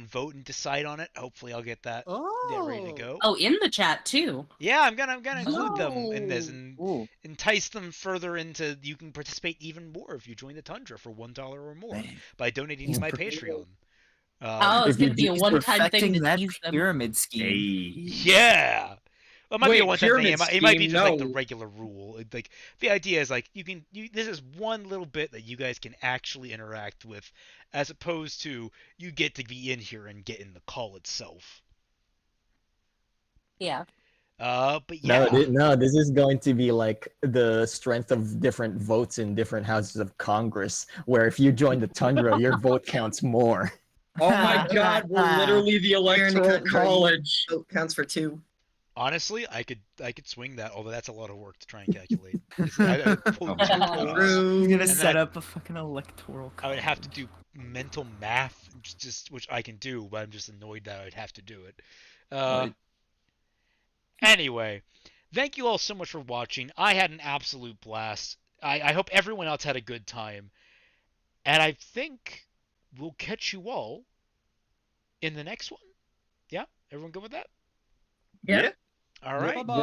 vote and decide on it. Hopefully I'll get that ready to go. Oh, in the chat too. Yeah, I'm gonna include them in this and entice them further into. You can participate even more if you join the Tundra for $1 or more by donating to my Patreon. It's gonna be a one-time thing to that use them. pyramid scheme. Yeah. Well, it might be a one-time thing. It might be just like the no. regular rule. Like the idea is like this is one little bit that you guys can actually interact with, as opposed to you get to be in here and get in the call itself. Yeah. But yeah. No, this is going to be like the strength of different votes in different houses of Congress, where if you join the Tundra, your vote counts more. Oh my God, we're literally the electoral college. Vote counts for 2. Honestly, I could swing that, although that's a lot of work to try and calculate. You're gonna set up a fucking electoral college. I would have to do mental math, just which I can do, but I'm just annoyed that I'd have to do it. Anyway, thank you all so much for watching. I had an absolute blast. I hope everyone else had a good time. And I think we'll catch you all in the next one. Yeah? Everyone good with that? Yeah. All right. Bye-bye.